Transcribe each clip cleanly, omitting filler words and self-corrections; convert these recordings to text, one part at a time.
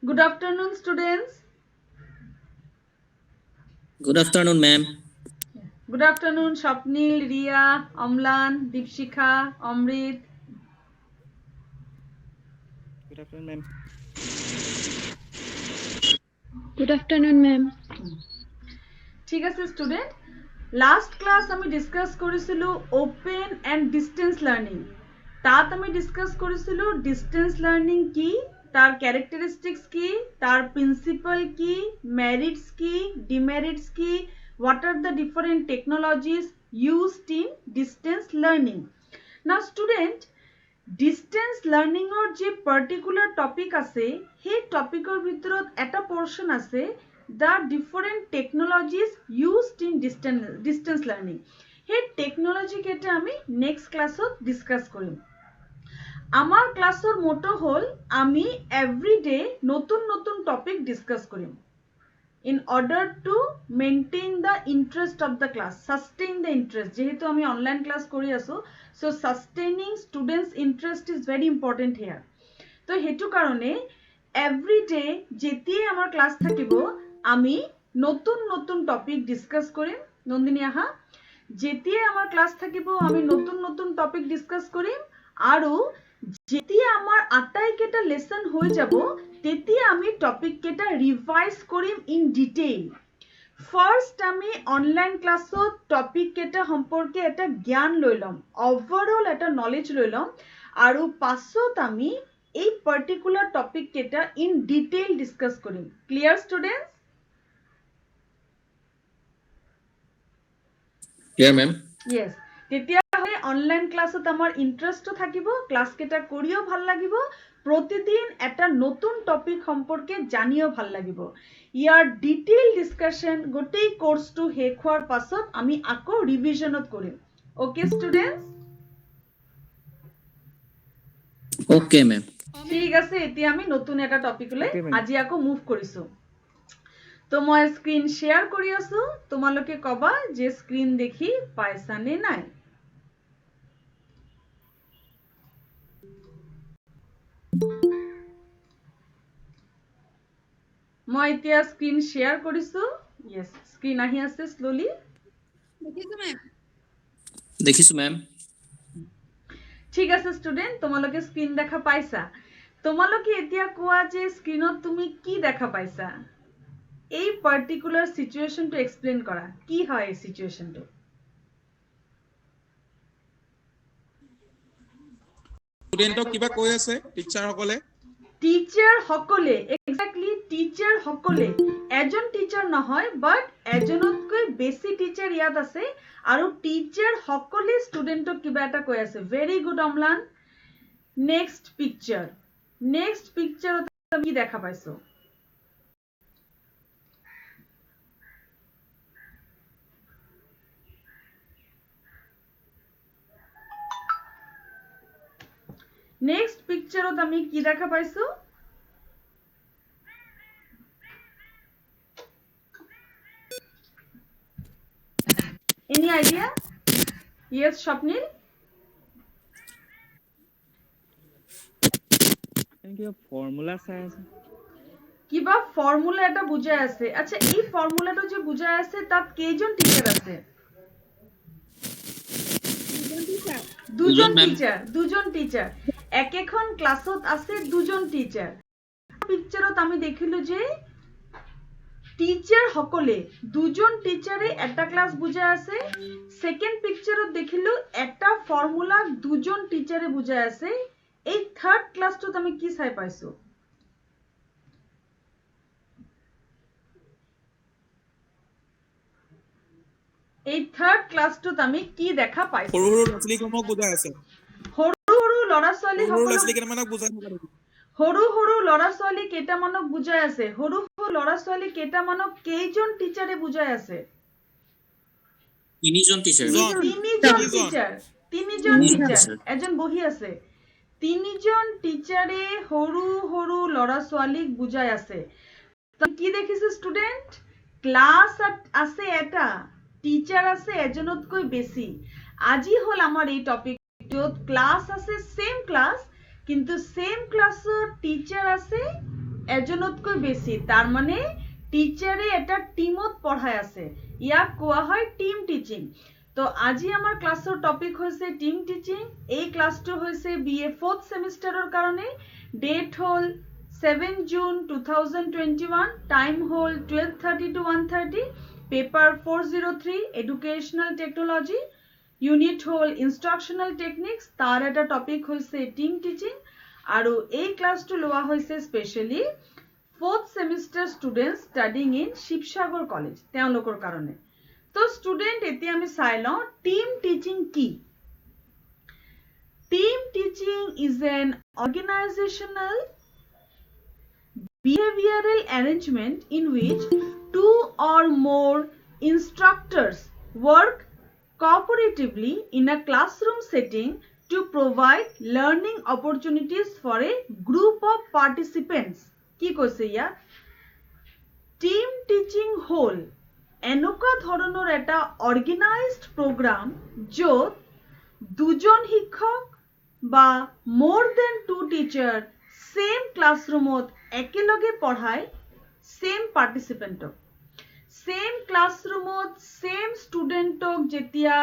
Good afternoon, students. Good afternoon, ma'am. Good afternoon, Shapnil, Ria, Amlan, Deepshikha, Amrit. Good afternoon, ma'am. Good afternoon, ma'am. ঠিক আছে student, last class আমি discuss করেছিল open and distance learning. তাত আমি discuss করেছিল distance learning কি, তার characteristics কি, তার প্রিন্সিপাল কি, মেরিটস কি, ডিমেরিটস কি, what are the different technologies used in distance learning. Now student, distance লাৰ্নিঙৰ যে পাৰ্টিকুলাৰ টপিক আছে সেই টপিকৰ ভিতৰত এটা পোৰ্শন আছে the different technologies used in distance learning. সেই টেকনোলজি কেইটা আমি নেক্সট ক্লাছত ডিসকাস কৰিম। আমাৰ ক্লাছৰ মোটো হল আমি এভৰি ডে নতুন নতুন টপিক ডিসকাস কৰিম in order to maintain the interest of the class, sustain the interest. যেহেতু আমি অনলাইন ক্লাস কৰি আছো, so sustaining students interest is very important here. তো হেতু কারণে every day যেতিয়াই আমাৰ ক্লাস থাকিব আমি নতুন নতুন টপিক ডিসকাস কৰিম। নন্দিনী আহা, যেতিয়াই আমাৰ ক্লাস থাকিব আমি নতুন নতুন টপিক ডিসকাস কৰিম আৰু যেতিয়া আমাৰ আটাইকেইটা লেসন হৈ যাব তেতিয়া আমি টপিক কেইটা ৰিভাইজ কৰিম ইন ডিটেইল। ফাৰ্স্ট আমি অনলাইন ক্লাছত টপিক কেইটা সম্পৰ্কে এটা জ্ঞান লৈ লম, ওভাৰঅল এটা নলেজ লৈ লম আৰু পাছত আমি এই পাৰ্টিকুলাৰ টপিক কেইটা ইন ডিটেইল ডিসকাস কৰিম। Clear students? Clear, ma'am? Yes. তেতিয়াহলে অনলাইন ক্লাছত আমাৰ ইন্টাৰেস্টও থাকিব, ক্লাস কেইটা কৰিও ভাল লাগিব, প্ৰতিদিন এটা নতুন টপিক সম্পৰ্কে জানিও ভাল লাগিব। ইয়াৰ ডিটেইল ডিসকাশন গোটেই কোৰ্সটো শেষ হোৱাৰ পাছত আমি আকৌ ৰিভিজনত কৰিম। Okay students? Okay, ma'am. ঠিক আছে, এতিয়া আমি নতুন এটা টপিকলৈ Okay, ma'am. আজি আকৌ মুভ কৰিছো। তো মই স্ক্ৰিন শেয়াৰ কৰি আছো, তোমালোকে কবা যে স্ক্ৰিন দেখি পাইছা নে নাই। মই এতিয়া স্ক্ৰিন শেয়াৰ কৰিছো। ইয়েস, স্ক্রিন আহি আছে স্লোলি। দেখিছো, ma'am. ঠিক আছে স্টুডেন্ট, তোমালোকে স্ক্রিন দেখা পাইছা। তোমালোকে এতিয়া কোৱা যে স্ক্ৰিনত তুমি কি দেখা পাইছা। এই পাৰ্টিকুলাৰ সিচুয়েশনটো এক্সপ্লেইন কৰা, কি হয় এই সিচুয়েশনটো? স্টুডেন্টক কিবা কৈ আছে টিচাৰ সকলে? টিচাৰ সকলে, এক্স্যাক্টলি টিচাৰ সকলে, এজন টিচাৰ নহয় বাট এজনতকৈ বেছি টিচাৰ ইয়াত আছে আৰু টিচাৰ সকলে স্টুডেন্টক কিবা এটা কৈ আছে। Very good Amlan. Next picture, next পিকচাৰত আমি কি দেখা পাইছো? নেক্সট পিকচাৰত আমি কি দেখা পাইছো? Any idea? Yes, Shapnil? কিবা ফৰ্মুলা চাই আছে। কিবা ফর্মুলা এটা বুঝাই আছে। আচ্ছা, এই ফর্মুলাটো যে বুঝাই আছে তাত কেইজন টিচার আছে? দুজন ma'am. টিচার, দুজন টিচার। একেখন ক্লাছত আছে দুজন টিচার। পিকচাৰত আমি দেখিলো যে টিচাৰ সকলে, দুজন টিচাৰে একটা ক্লাস বুঝাই আছে। সেকেন্ড পিকচাৰত দেখিলো একটা ফর্মুলা দুজন টিচারে বুঝাই আছে। এই থার্ড ক্লাসটোত আমি কি চাই পাইছো? এই থার্ড ক্লাসটোত আমি কি দেখা পাইছো? সৰু সৰু ল'ৰা-ছোৱালীসমূহক বুজাই আছে। সৰু সৰু ল'ৰা ছোৱালী সৰু ল'ৰা-ছোৱালী কেইটামানক বুজাই আছে। সৰু সৰু ল'ৰা ছোৱালী কেইটামানক বুজাই আছে। সৰু সৰু ল'ৰা ছোৱালী কেইটামানক কেইজন টিচাৰে বুজাই আছে? তিনিজন টিচাৰ। তিনিজন টিচাৰ, তিনিজন তিনিজন টিচাৰ। teacher। এজন বহি আছে। তিনিজন টিচাৰে সৰু সৰু ল'ৰা ছোৱালীক বুজাই আছে। তো কি দেখিছে স্টুডেন্ট? ক্লাস আছে এটা, টিচার আছে এজনতকৈ বেছি। আজি হল আমার এই টপিকটোত ক্লাস আছে সেম ক্লাস, কিন্তু সেম ক্লাসত টিচার আছে এজনতকৈ বেছি তার মানে টিচারে এটা টিমত পঢ়াই আছে ইয়াক কোৱা হয় টিম টিচিং তো আজি আমাৰ ক্লাছৰ টপিক হৈছে টিম টিচিং এই ক্লাছটো হৈছে বিএ 4th সেমিস্টাৰৰ কাৰণে ডেট হল 7 June 2021 টাইম হল 12:30 to 1:30 paper 403 educational technology unit হল ইনস্ট্রাকশনাল টেকনিক্স তার এটা টপিক হৈছে টিম টিচিং আৰু এই ক্লাছটো লোৱা হৈছে specially 4th semester students studying in Sivasagar college তেওঁলোকৰ কাৰণে তো স্টুডেন্ট এতিয়া আমি চাই লওঁ টিম টিচিং কি team teaching is an organizational behavioral arrangement in which two or more instructors work cooperatively in a classroom setting to provide learning opportunities for a group of participants. কি কৈছে ইয়া team teaching হল এনেকুৱা ধৰণৰ এটা organised programme য'ত দুজন শিক্ষক বা more than 2 টিচাৰ সেম ক্লাছৰুমত একেলগে পঢ়ায় সেম পাৰ্টিসিপেন্টক সেম ক্লাছৰুমত সেম ষ্টুডেন্টক যেতিয়া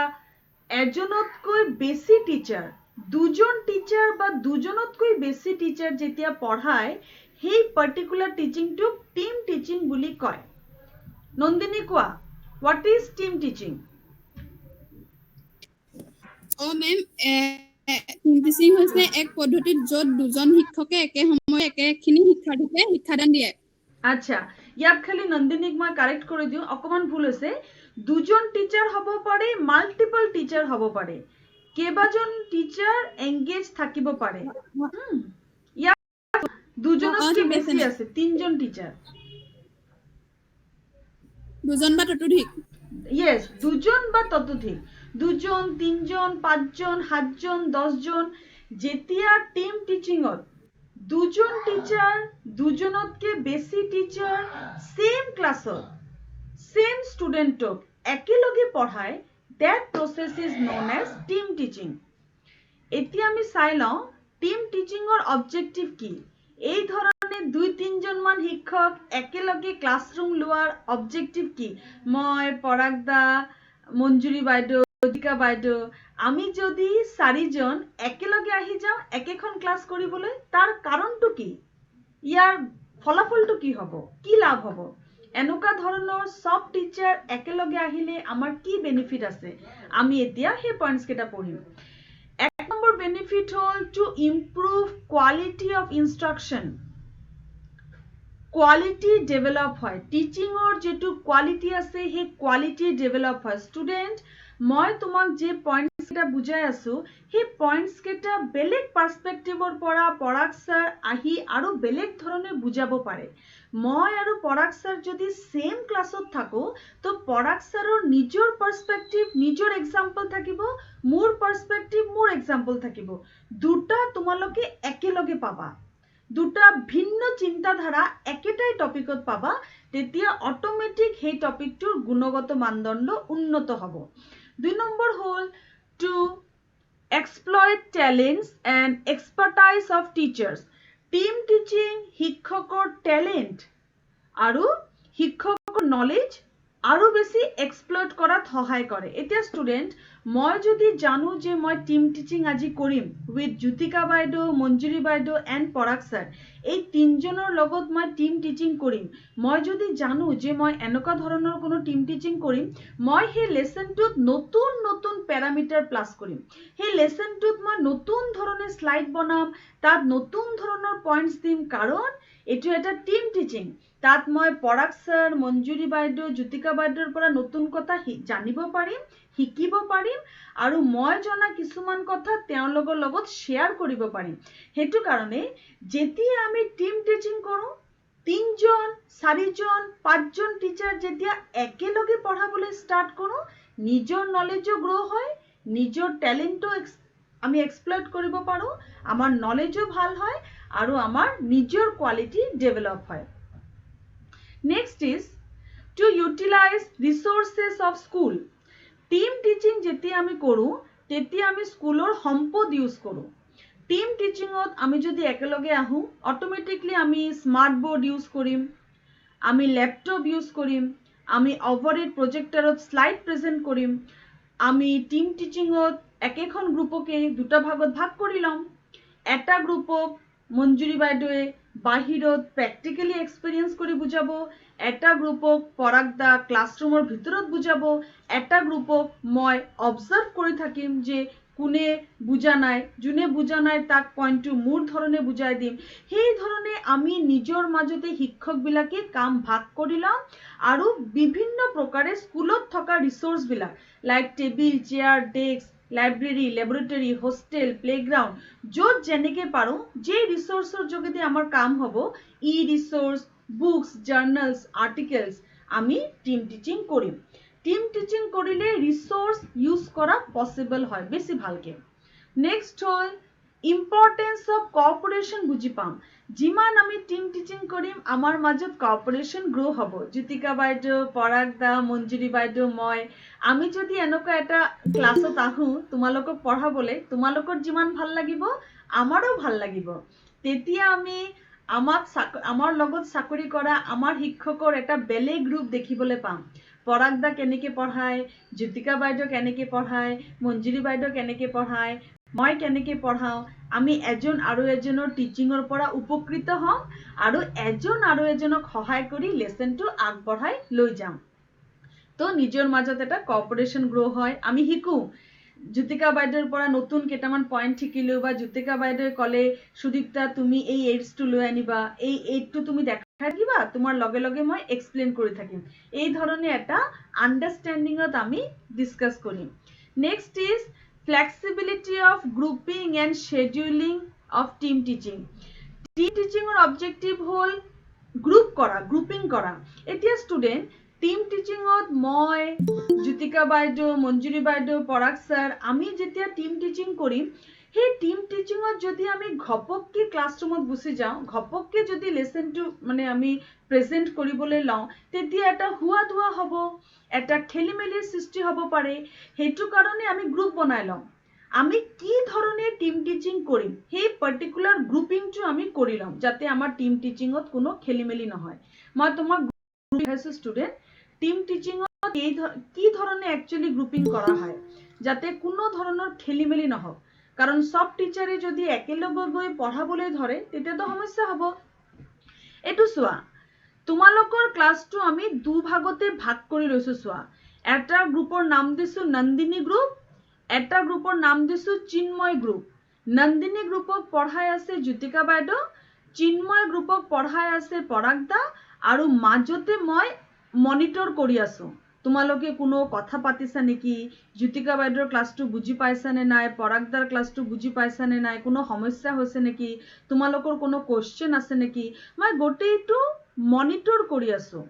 এজনতকৈ বেছি টিচাৰ দুজন টিচাৰ বা দুজনতকৈ বেছি টিচাৰ যেতিয়া পঢ়ায় সেই particular teaching to team teaching বুলি কয় নন্দিনী কোৱা what is team teaching ma'am team teaching হৈছে এক পদ্ধতিত য'ত দুজন শিক্ষকে একে সময়তে একেখিনি শিক্ষাৰ্থীকে শিক্ষাদান দিয়ে আচ্ছা ইয়াত খালি নন্দিনীক মই কাৰেক্ট কৰি দিওঁ অকমান ভুল হৈছে দুজন টিচাৰ হ'ব পাৰে মাল্টিপল টিচাৰ হ'ব পাৰে কেইবাজন টিচাৰ এংগেজ থাকিব পাৰে দুজনতকৈ বেছি আছে তিনজন টিচাৰ দুজন বা ততোধিক ইয়েস দুজন বা ততোধিক দুজন তিনজন পাঁচজন সাতজন 10 জন যেতিয়া টিম টিচিংত দুজন টিচাৰ দুজনতকৈ বেছি টিচাৰ সেম ক্লাছত সেম ষ্টুডেন্টক একেলগে পঢ়ায় that process is known as team teaching এতিয়া আমি চাই লওঁ টিম টিচিংৰ অবজেক্টিভ কি এই ধৰণে 2-3 জন মান শিক্ষক একেলগে ক্লাছৰুম লোৱাৰ অবজেক্টিভ কি মই পৰাগদা মঞ্জুৰী বাইদেউ জ্যোতিকা বাইদেউ আমি যদি 4 জন একেলগে আহি যাওঁ একেখন ক্লাছ কৰিবলৈ তাৰ কাৰণটো কি ইয়াৰ ফলাফলটো কি হ'ব কি লাভ হ'ব এনেকুৱা ধৰণৰ সব টিচাৰ একেলগে আহিলে আমাৰ কি বেনিফিট আছে আমি এতিয়া সেই পইণ্টছ কেইটা পঢ়িম এক নম্বৰ বেনিফিট হল to improve quality of instruction quality develop হয় টিচিংৰ যেটো কোৱালিটি আছে সেই কোৱালিটি ডেভেলপ হয় স্টুডেন্ট মই তোমাক যে পইণ্টছ কেইটা বুজাই আছো সেই পইণ্টছ কেইটা বেলেগ পাৰ্সপেক্টিভৰ পৰা পৰাগ স্যাৰ আহি আৰু বেলেগ ধৰণে বুজাব পাৰে মই আৰু পৰাগ স্যাৰ যদি সেম ক্লাছত থাকো তো পৰাগ স্যাৰৰ নিজৰ পাৰ্সপেক্টিভ নিজৰ এক্সাম্পল থাকিব মোৰ পাৰ্সপেক্টিভ মোৰ এক্সাম্পল থাকিব দুটা তোমালোকে একেলগে পাবা দুটা ভিন্ন চিন্তাধাৰা একেটাই টপিকত পাবা তেতিয়া অটোমেটিক সেই টপিকটোৰ গুণগত মানদণ্ড উন্নত হ'ব 2 নম্বৰ হল to exploit talents and expertise of teachers team teaching শিক্ষকৰ ট্যালেন্ট আৰু শিক্ষকৰ নলেজ আৰু বেছি এক্সপ্লইট কৰাত সহায় কৰে এতিয়া স্টুডেন্ট মই যদি জানো যে মই টিম টিচিং আজি কৰিম উইথ জ্যোতিকা বাইদেউ মঞ্জুৰী বাইদেউ এণ্ড পৰাগ স্যাৰ এই তিনজনৰ লগত মই টিম টিচিং কৰিম মই যদি জানো যে মই এনেকুৱা ধৰণৰ কোনো টিম টিচিং কৰিম মই সেই লেসনটোত নতুন নতুন প্যাৰামিটাৰ প্লাস কৰিম সেই লেসনটোত মই নতুন ধৰণে স্লাইড বনাম তাত নতুন ধৰণৰ পইণ্টছ দিম কাৰণ এটো এটা টিম টিচিং তাত মই পৰাগ স্যাৰ মঞ্জুৰী বাইদেউ জ্যোতিকা বাইদেউৰ পৰা নতুন কথা জানিব পাৰিম শিকিব পাৰিম আৰু মই জনা কিছুমান কথা তেওঁলোকৰ লগত শেয়াৰ কৰিব পাৰিম হেতু কাৰণে যেতিয়া আমি টিম টিচিং কৰো 3 জন 4 জন 5 জন টিচাৰ যেতিয়া একেলগে পঢ়াবলৈ ষ্টাৰ্ট কৰো নিজৰ নলেজও গ্ৰো হয় নিজৰ ট্যালেন্টও আমি এক্সপ্লইট কৰিব পাৰো আমাৰ নলেজও ভাল হয় আৰু আমাৰ নিজৰ কোৱালিটি ডেভেলপ হয় Next is to utilize resources of school. Team teaching যেতি আমি কৰো তেতি আমি স্কুলৰ সম্পদ ইউজ কৰো টিম টিচিঙত আমি যদি একেলগে আহোঁ অটোমেটিকলি আমি স্মাৰ্ট বৰ্ড ইউজ কৰিম, আমি ল্যাপটপ ইউজ কৰিম, আমি অভাৰহেড প্ৰজেক্টৰত শ্লাইড প্ৰেজেণ্ট কৰিম, আমি টিম টিচিঙত একেখন গ্ৰুপকে দুটা ভাগত ভাগ কৰি ল'ম। এটা গ্ৰুপক মঞ্জুৰী বাইদেৱে বাহিৰত প্ৰেক্টিকেলি এক্সপেৰিয়েন্স কৰি বুজাব, এটা গ্ৰুপক পৰাগ দা ক্লাছৰুমৰ ভিতৰত বুজাব, এটা গ্ৰুপক মই অবজাৰ্ভ কৰি থাকিম যে কোনে বুজা নাই, যোনে বুজা নাই তাক পইণ্টটো মোৰ ধৰণে বুজাই দিম। সেই ধৰণে আমি নিজৰ মাজতে শিক্ষকবিলাকে কাম ভাগ কৰি লওঁ আৰু বিভিন্ন প্ৰকাৰে স্কুলত থকা ৰিচোৰ্চবিলাক like table, chair, desk, library, laboratory, hostel, playground, য'ত যেনেকৈ পাৰোঁ যে ৰিচোৰ্চৰ যোগেদি আমাৰ কাম হ'ব, e resource, books, journals, articles আমি টিম টিচিং কৰিম। টিম টিচিং কৰিলে ৰিচোৰ্চ ইউজ কৰা পচিবল হয় বেছি ভালকে। নেক্সট হ'ল ইম্পৰ্টেন্স অফ কোঅপাৰেশ্যন বুজি পাম। যিমান আমি টিম টিচিং কৰিম আমাৰ মাজত কোঅপাৰেশ্যন গ্ৰ' হ'ব। জ্যোতিকা বাইদেউ, পৰাগ দা, মঞ্জুৰী বাইদেউ, মই আমি যদি এনেকুৱা এটা ক্লাছত আহোঁ তোমালোকক পঢ়াবলৈ, তোমালোকৰ যিমান ভাল লাগিব আমাৰো ভাল লাগিব। তেতিয়া আমি আমাৰ লগত চাকৰি কৰা আমাৰ শিক্ষকৰ এটা বেলেগ ৰূপ দেখিবলৈ পাম। পৰাগ দা কেনেকৈ পঢ়ায়, জ্যোতিকা বাইদেউ কেনেকৈ পঢ়ায়, মঞ্জুৰী বাইদেউ কেনেকৈ পঢ়ায়, মই কেনেকৈ পঢ়াওঁ, আমি এজন আৰু এজনৰ টিচিঙৰ পৰা উপকৃত হ'ম আৰু এজন আৰু এজনক সহায় কৰি লেচনটো আগবঢ়াই লৈ যাম। তো নিজৰ মাজত এটা কোঅপাৰেশ্যন গ্ৰ' হয়, আমি শিকোঁ। জ্যোতিকা বাইদেউৰ পৰা নতুন কেইটামান পইণ্ট শিকিলোঁ, বা জ্যোতিকা বাইদেৱে ক'লে সুদীপ্তা তুমি এই এইডছটো লৈ আনিবা, এই এইডটো তুমি দেখাই থাকিবা, তোমাৰ লগে লগে মই এক্সপ্লেইন কৰি থাকিম। এই ধৰণে এটা আণ্ডাৰষ্টেণ্ডিঙত আমি ডিছকাছ কৰিম। Next is flexibility of grouping and scheduling of team teaching. Team টিচিঙৰ অবজেক্টিভ হ'ল গ্ৰুপ কৰা, গ্ৰুপিং কৰা। এতিয়া ষ্টুডেণ্ট টিম টিচিঙত মই, জ্যোতিকা বাইদেউ, মঞ্জুৰী বাইদেউ, পৰাগ ছাৰ আমি যেতিয়া টিম টিচিং কৰিম, সেই টিম টিচিঙত যদি আমি ঘপককৈ ক্লাছৰুমত গুচি যাওঁ, ঘপককৈ যদি লেচনটো আমি প্ৰেজেণ্ট কৰিবলৈ লওঁ, তেতিয়া এটা হুৱা ধোৱা হ'ব, এটা খেলি মেলিৰ সৃষ্টি হ'ব পাৰে। সেইটো কাৰণে আমি গ্ৰুপ বনাই লওঁ। আমি কি ধৰণে টিম টিচিং কৰিম সেই পাৰ্টিকুলাৰ গ্ৰুপিংটো আমি কৰি লওঁ, যাতে আমাৰ টিম টিচিঙত কোনো খেলি মেলি নহয়। মই তোমাক দেখাইছোঁ ষ্টুডেণ্ট, টিম টিচিঙত কি ধৰণে একচুৱেলি গ্ৰুপিং কৰা হয় যাতে কোনো ধৰণৰ খেলি মেলি নহওক। কাৰণ সব টিচাৰে যদি একেলগে গৈ পঢ়াবলৈ ধৰে তেতিয়াতো সমস্যা হ'ব। এইটো চোৱা, তোমালোকৰ ক্লাছটো আমি দুভাগতে ভাগ কৰি লৈছোঁ। চোৱা, এটা গ্ৰুপৰ নাম দিছোঁ নন্দিনী গ্ৰুপ, এটা গ্ৰুপৰ নাম দিছোঁ চিন্ময় গ্ৰুপ। নন্দিনী গ্ৰুপক পঢ়াই আছে জ্যোতিকা বাইদেউ, চিন্ময় গ্ৰুপক পঢ়াই আছে পৰাগ দা, আৰু মাজতে মই মনিটৰ কৰি আছোঁ তোমালোকে কোনো কথা পাতিছা নেকি, জ্যোতিকা বাইদেউৰ ক্লাছটো বুজি পাইছানে নাই, পৰাগ দাৰ ক্লাছটো বুজি পাইছানে নাই, কোনো সমস্যা হৈছে নেকি, তোমালোকৰ কোনো কোৱেশ্চন আছে নেকি, মই গোটেইটো মনিটৰ কৰি আছোঁ।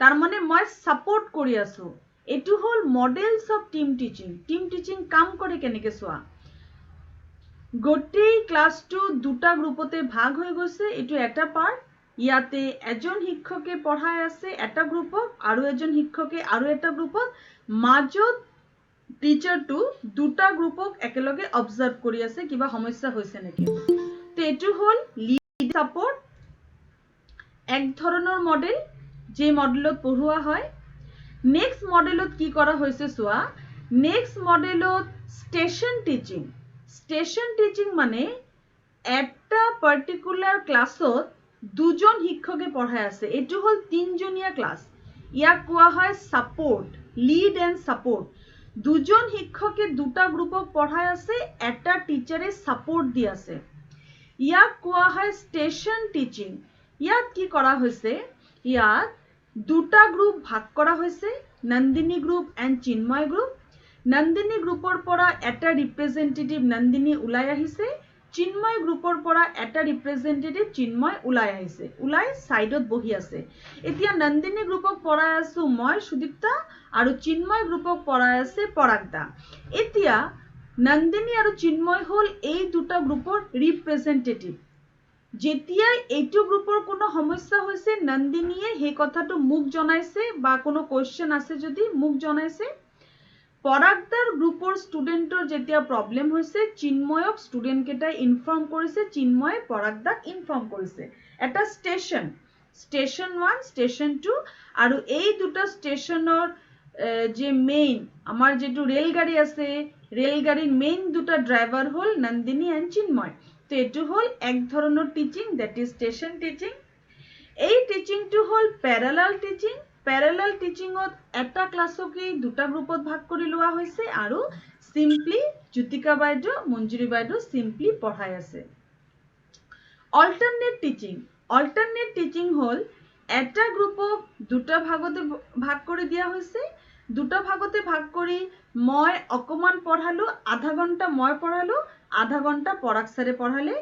তাৰমানে মই ছাপোৰ্ট কৰি আছোঁ। এইটো হ'ল medals of team teaching. Team teaching কাম কৰে কেনেকৈ চোৱা, গোটেই ক্লাছটো দুটা গ্ৰুপতে ভাগ হৈ গৈছে। এইটো এটা পাৰ্ট, ইয়াতে এজন শিক্ষকে পঢ়াই আছে এটা গ্ৰুপক আৰু এজন শিক্ষকে আৰু এটা গ্ৰুপক, মাজত টিচাৰটো দুটা গ্ৰুপক একেলগে অবজাৰ্ভ কৰি আছে কিবা সমস্যা হৈছে নেকি। তো এইটো হ'ল লিড ছাপোৰ্ট, এক ধৰণৰ মডেল যে মডেলত পঢ়োৱা হয়। নেক্সট মডেলত কি কৰা হৈছে চোৱা, নেক্সট মডেলত ষ্টেচন টিচিং। ষ্টেচন টিচিং মানে এটা পাৰ্টিকুলাৰ ক্লাছত দুজন শিক্ষকে পঢ়াই আছে, এইটো হ'ল তিনিজনীয়া ক্লাছ। ইয়াক কোৱা হয় ছাপোৰ্ট, লিড এণ্ড ছাপোৰ্ট। দুজন শিক্ষকে দুটা গ্ৰুপক পঢ়াই আছে, এটা টিচাৰে ছাপোৰ্ট দি আছে। ইয়াক কোৱা হয় ষ্টেচন টিচিং। ইয়াত কি কৰা হৈছে, ইয়াত দুটা গ্ৰুপ ভাগ কৰা হৈছে, Nandini group and Chinmoy group. Nandini গ্ৰুপৰ পৰা এটা ৰিপ্ৰেজেণ্টেটিভ নন্দিনী ওলাই আহিছে, চিন্ময় গ্ৰুপৰ পৰা এটা ৰিপ্ৰেজেণ্টেটিভ চিন্ময় ওলাই আহিছে, ওলাই সাইডত বহি আছে। এতিয়া নন্দিনী গ্ৰুপক পঢ়াই আছো মই সুদীপ্তা, আৰু চিন্ময় গ্ৰুপক পঢ়াই আছে পৰাগ দা। এতিয়া নন্দিনী আৰু চিন্ময় হ'ল এই দুটা গ্ৰুপৰ ৰিপ্ৰেজেণ্টেটিভ। যেতিয়াই এইটো গ্ৰুপৰ কোনো সমস্যা হৈছে নন্দিনীয়ে সেই কথাটো মোক জনাইছে, বা কোনো কোৱেশ্চন আছে যদি মোক জনাইছে। পৰাগদাৰ গ্ৰুপৰ ষ্টুডেণ্টৰ যেতিয়া প্ৰব্লেম হৈছে চিন্ময়ক ষ্টুডেণ্ট কেইটাই ইনফৰ্ম কৰিছে, চিন্ময়ে পৰাগদাক ইনফৰ্ম কৰিছে। এটা ষ্টেচন 1 ষ্টেচন 2 আৰু এই দুটা ষ্টেচনৰ যে মেইন আমাৰ যেটো ৰেলগাড়ী আছে, ৰেলগাড়ীৰ মেইন দুটা driver hall Nandini and Chinmoy. তো এটো হল এক ধৰণৰ teaching, that is station teaching. এই টিচিংটো হল প্যাৰালাল টিচিং। প্যাৰালাল টিচিংত এটা ক্লাছকে দুটা গ্ৰুপত ভাগ কৰি লোৱা হৈছে আৰু সিম্পলি জ্যোতিকা বাইদেউ, মঞ্জুৰী বাইদেউ সিম্পলি পঢ়াই আছে। অল্টাৰনেট টিচিং, অল্টাৰনেট টিচিং হল এটা গ্ৰুপক দুটা ভাগতে ভাগ কৰি দিয়া হৈছে। দুটা ভাগতে ভাগ কৰি মই অকমান পঢ়ালো, আধা ঘন্টা মই পঢ়ালো, আধা ঘন্টা পৰাগ ছাৰে পঢ়ালে।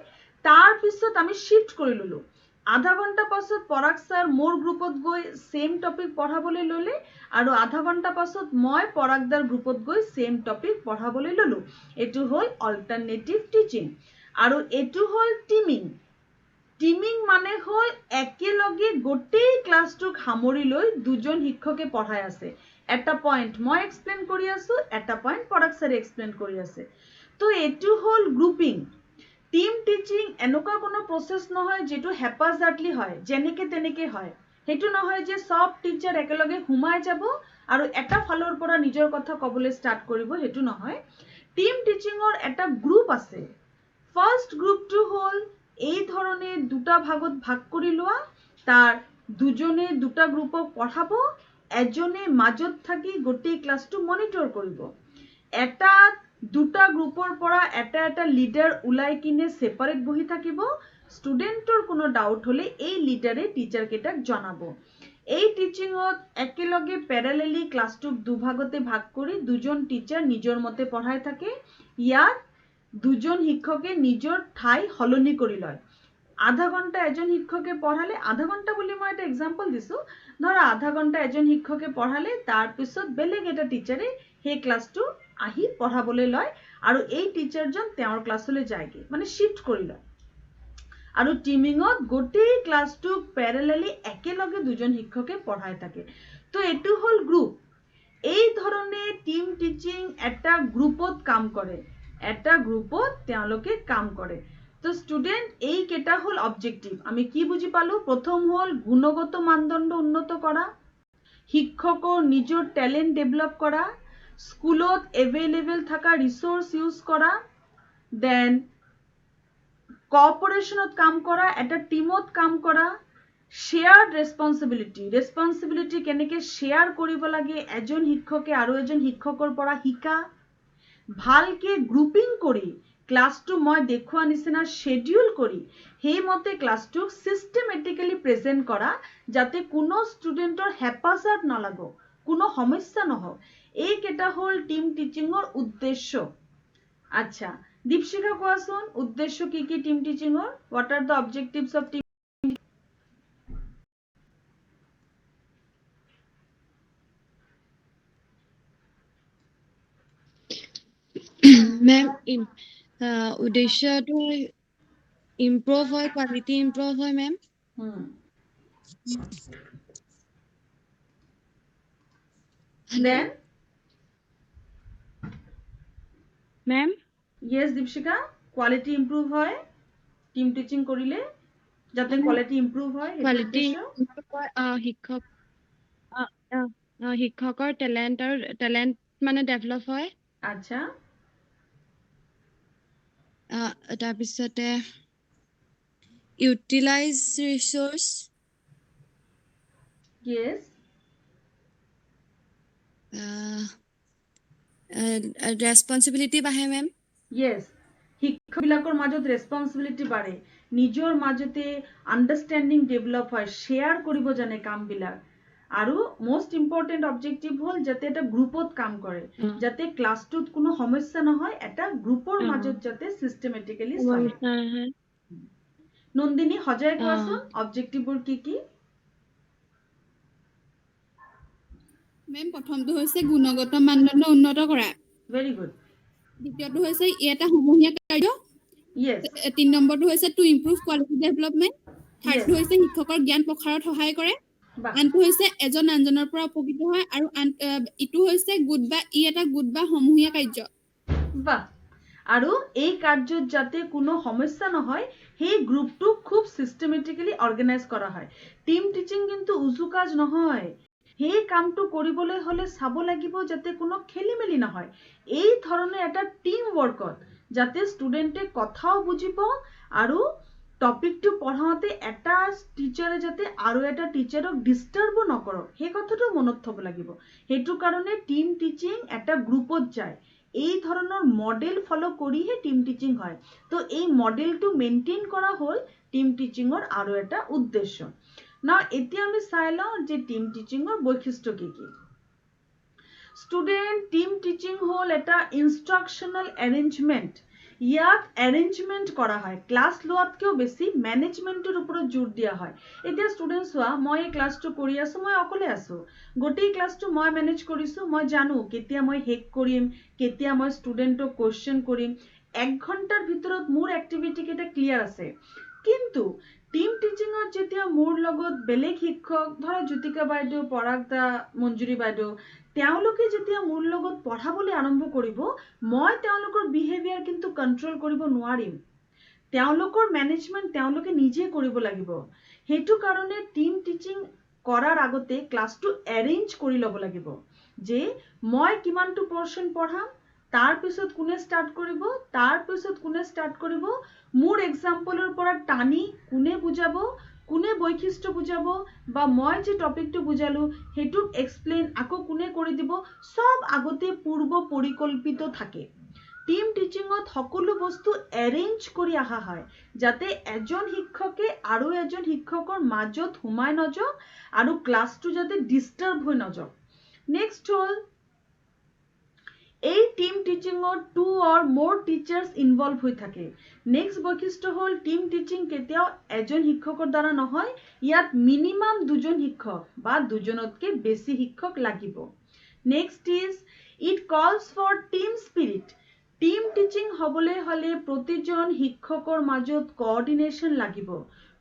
তাৰ পিছত আমি শিফট কৰি ললো। আধা ঘন্টা পাছত পৰাগ ছাৰ মোৰ গ্ৰুপত গৈ সেম টপিক পঢ়াবলৈ ললে আৰু আধা ঘন্টা পাছত মই পৰাগদাৰ গ্ৰুপত গৈ সেম টপিক পঢ়াবলৈ ললো। এটো হল অল্টাৰনেটিভ টিচিং। আৰু এটো হল টিমিং। টিমিং মানে হল একেলগে গোটেই ক্লাছটোক সামৰি লৈ দুজন শিক্ষকে পঢ়াই আছে। এটা পয়েন্ট মই এক্সপ্লেইন কৰি আছো, এটা পয়েন্ট পৰাগ ছাৰে এক্সপ্লেইন কৰি আছে। তো এটো হল গ্ৰুপিং। টিম টিচিং এনেকুৱা কোনো প্ৰসেস নহয় যেটো হেপাজাৰ্টলি হয়, যেনেকে তেনেকে হয়। হেতু নহয় যে সব টিচাৰ একেলগে ঘুমাই যাব আৰু এটা ফালৰ পৰা নিজৰ কথা ক'বলৈ ষ্টাৰ্ট কৰিব, হেতু নহয়। টিম টিচিংৰ এটা গ্ৰুপ আছে। ফাৰ্স্ট গ্ৰুপটো হল এই ধৰণে দুটা ভাগত ভাগ কৰি লোৱা, তাৰ দুজনে দুটা গ্ৰুপক পঢ়াব, এজনে মাজত থাকি গোটেই ক্লাছটো মনিটৰ কৰিব। এটা দুটা গ্ৰুপৰ পৰা এটা এটা লিডাৰ উলাই কিনে সেপাৰেট বহি থাকিব। ষ্টুডেণ্টৰ কোনো ডাউট হলে এই লিডাৰে টিচাৰ কেইটাক জনাব। এই টিচিংত একেলগে প্যাৰালালি ক্লাছটোক দুভাগতে ভাগ কৰি দুজন টিচাৰ নিজৰ মতে পঢ়াই থাকে। ইয়াত দুজন শিক্ষকে নিজৰ ঠাই হলনি কৰি লয়। আধা ঘন্টা এজন শিক্ষকে পঢ়ালে, আধা ঘন্টা বুলি মই এটা এক্সাম্পল দিছো, ধৰা আধা ঘন্টা এজন শিক্ষকে পঢ়ালে, তাৰ পিছত বেলেগ এটা টিচাৰে সেই ক্লাছটো আহি পঢ়াবলৈ লয় আৰু এই টিচাৰজন তেওঁৰ ক্লাছলৈ যায়গে, মানে শিফট কৰি লয়। আৰু টিমিংত গোটেই ক্লাছটোক প্যাৰালালি একেলগে দুজন শিক্ষকে পঢ়াই থাকে। তো এটো হল গ্ৰুপ। এই ধৰণে টিম টিচিং এটা গ্ৰুপত কাম কৰে, এটা গ্ৰুপত তেওঁলোকে কাম কৰে। তো স্টুডেন্ট এই কেটা হল অবজেক্টিভ। আমি কি বুঝি পালো? প্রথম হল গুণগত মানদণ্ড উন্নত করা, শিক্ষকৰ নিজৰ ট্যালেন্ট ডেভেলপ করা, স্কুলত এভেইলেবল থাকা রিসোর্স ইউজ করা, দেন কোঅপারেশনত কাম করা, এটা টিমত কাম করা, শেয়ার্ড রেসপন্সিবিলিটি কেনেকে শেয়ার কৰিব লাগে, এজন শিক্ষকে আৰু এজন শিক্ষকৰ পৰা শিকা, ভালকে গ্ৰুপিং কৰি ক্লাছটো মই দেখুৱা নিচিনা শেডিউল কৰি সেইমতে ক্লাছটো সিস্টেমেটিক্যালি প্ৰেজেন্ট কৰা, যাতে কোনো ষ্টুডেণ্টৰ হেপাজাৰ্ট নালাগক, কোনো সমস্যা নহওক। এই কেটা হল টিম টিচিংৰ উদ্দেশ্য। আচ্ছা দীপশিখা কোৱাচোন উদ্দেশ্য কি কি টিম টিচিংৰ? What are the objectives of team? Ma'am উদ্দেশ্যটো ইমপ্ৰুভ হয়, কোৱালিটি ইমপ্ৰুভ হয় ma'am. Then ma'am yes Dipshikha, quality improve হয় টিম টিচিং কৰিলে, যাতে কোয়ালিটি ইমপ্ৰুভ হয়। কোৱালিটি শিক্ষকৰ টেলেণ্ট মানে ডেভেলপ হয়। আচ্ছা তাৰপিছতে ইউটিলাইজ ৰিসোৰ্স, yes ৰেসপন্সিবিলিটি বাঢ়ে মেম। yes শিক্ষকবিলাকৰ মাজত ৰেসপন্সিবিলিটি বাঢ়ে, নিজৰ মাজতে আন্ডাৰষ্টেণ্ডিং ডেভেলপ হয়, শেয়াৰ কৰিব জানে কামবিলাক। আৰু মোস্ট ইম্পৰ্টেন্ট অবজেক্টিভ হল যাতে এটা গ্ৰুপত কাম কৰে, যাতে ক্লাছটোত কোনো সমস্যা নহয়, এটা গ্ৰুপৰ মাজত যাতে সিস্টেমেটিক্যালি চলে। নন্দিনী সজাই কোৱাচোন অবজেক্টিভবোৰ কি কি? মেম প্ৰথমটো হৈছে গুণগত মানদণ্ড উন্নত কৰা, ভেৰি গুড। দ্বিতীয়টো হৈছে এটা সমূহীয়া কাৰ্য, yes 3 নম্বৰটো হৈছে টু ইমপ্ৰুভ কোৱালিটি ডেভেলপমেন্ট, থাৰ্ডটো হৈছে শিক্ষকৰ জ্ঞান প্ৰসাৰত সহায় কৰে, বাহ আনটো হৈছে এজন আনজনৰ পৰা উপকৃত হয় আৰু ইটো হৈছে গোট বা এটা গোট বা সমূহীয়া কাৰ্য বাহ আৰু এই কাৰ্যত যাতে কোনো সমস্যা নহয় সেই গ্ৰুপটো খুব সিস্টেমেটিক্যালি অৰ্গানাইজ কৰা হয় টিম টিচিং কিন্তু উজু কাজ নহয় সেই কামটো কৰিবলৈ হলে চাব লাগিব যাতে কোনো খেলিমেলি নহয় এই ধৰণে এটা টিম ওয়াৰ্কত যাতে স্টুডেন্টে কথাও বুজি পাও আৰু টপিকটো পঢ়াওতে এটা টিচাৰে যাতে আৰু এটা টিচাৰক ডিস্টাৰ্বো নকৰক সেই কথাটো মনত থব লাগিব সেইটো কাৰণে টিম টিচিং এটা গ্ৰুপত যায় এই ধৰণৰ মডেল ফলো কৰিহে টিম টিচিং হয় তো এই মডেলটো মেইনটেইন কৰা হ'ল টিম টিচিংৰ আৰু এটা উদ্দেশ্য না এতিয়া আমি চাই লওঁ যে টিম টিচিংৰ বৈশিষ্ট্য কি কি স্টুডেন্ট টিম টিচিং হ'ল এটা ইনস্ট্ৰাকশনাল এৰেঞ্জমেন্ট ইয়াত এৰেঞ্জমেন্ট কৰা হয় ক্লাছ লোৱাতকেও বেছি মেনেজমেন্টৰ ওপৰত জোৰ দিয়া হয় এতিয়া স্টুডেন্ট চোৱা মই এই ক্লাছটো কৰি আছো মই অকলে আছো গোটেই ক্লাছটো মই মেনেজ কৰিছো মই জানো কেতিয়া মই হেক কৰিম কেতিয়া মই স্টুডেন্টক কোৱেশ্চন কৰিম 1 ঘণ্টাৰ ভিতৰত মোৰ এক্টিভিটি কেটা ক্লিয়াৰ আছে কিন্তু টিম টিচিংত যেতিয়া মোৰ লগত বেলেগ শিক্ষক ধৰা জ্যোতিকা বাইদেউ পৰাগদা মঞ্জুৰী বাইদেউ তেওঁলোকে যেতিয়া মোৰ লগত পঢ়াবলৈ আৰম্ভ কৰিব মই তেওঁলোকৰ বিহেভিয়াৰ কিন্তু কন্ট্ৰোল কৰিব নোৱাৰিম তেওঁলোকৰ মেনেজমেন্ট তেওঁলোকে নিজে কৰিব লাগিব হেতু কাৰণে টিম টিচিং কৰাৰ আগতে ক্লাছটো এৰেঞ্জ কৰি ল'ব লাগিব যে মই কিমানটো পোৰশন পঢ়াম তাৰ পিছত কোনে স্টাৰ্ট কৰিব তাৰ পিছত কোনে স্টাৰ্ট কৰিব মোৰ এক্সাম্পলৰ পৰা টানি কোনে বুজাব কোনে বৈশিষ্ট্য বুজাব বা মই যে টপিকটো বুজালো হেতু এক্সপ্লেইন আকো কোনে কৰি দিব সব আগতে পূৰ্ব পৰিকল্পিত থাকে টিম টিচিংত সকলো বস্তু এৰেঞ্জ কৰি আহা হয় যাতে এজন শিক্ষকে আৰু এজন শিক্ষকৰ মাজত হুমাই নজক আৰু ক্লাছটো যাতে ডিস্টার্ব হৈ নজক নেক্সট হল এই team টিচিংত 2 or more teachers involve হৈ থাকে নেক্সট বৈশিষ্ট্য হল টিম টিচিং কেতিয়াও এজন শিক্ষকৰ দ্বাৰা নহয় ইয়াত মিনিমাম দুজন শিক্ষক বা দুজনতকৈ বেছি শিক্ষক লাগিব next is it calls for team spirit team teaching হবলৈ হলে প্ৰতিজন শিক্ষকৰ মাজত কোঅৰ্ডিনেশন লাগিব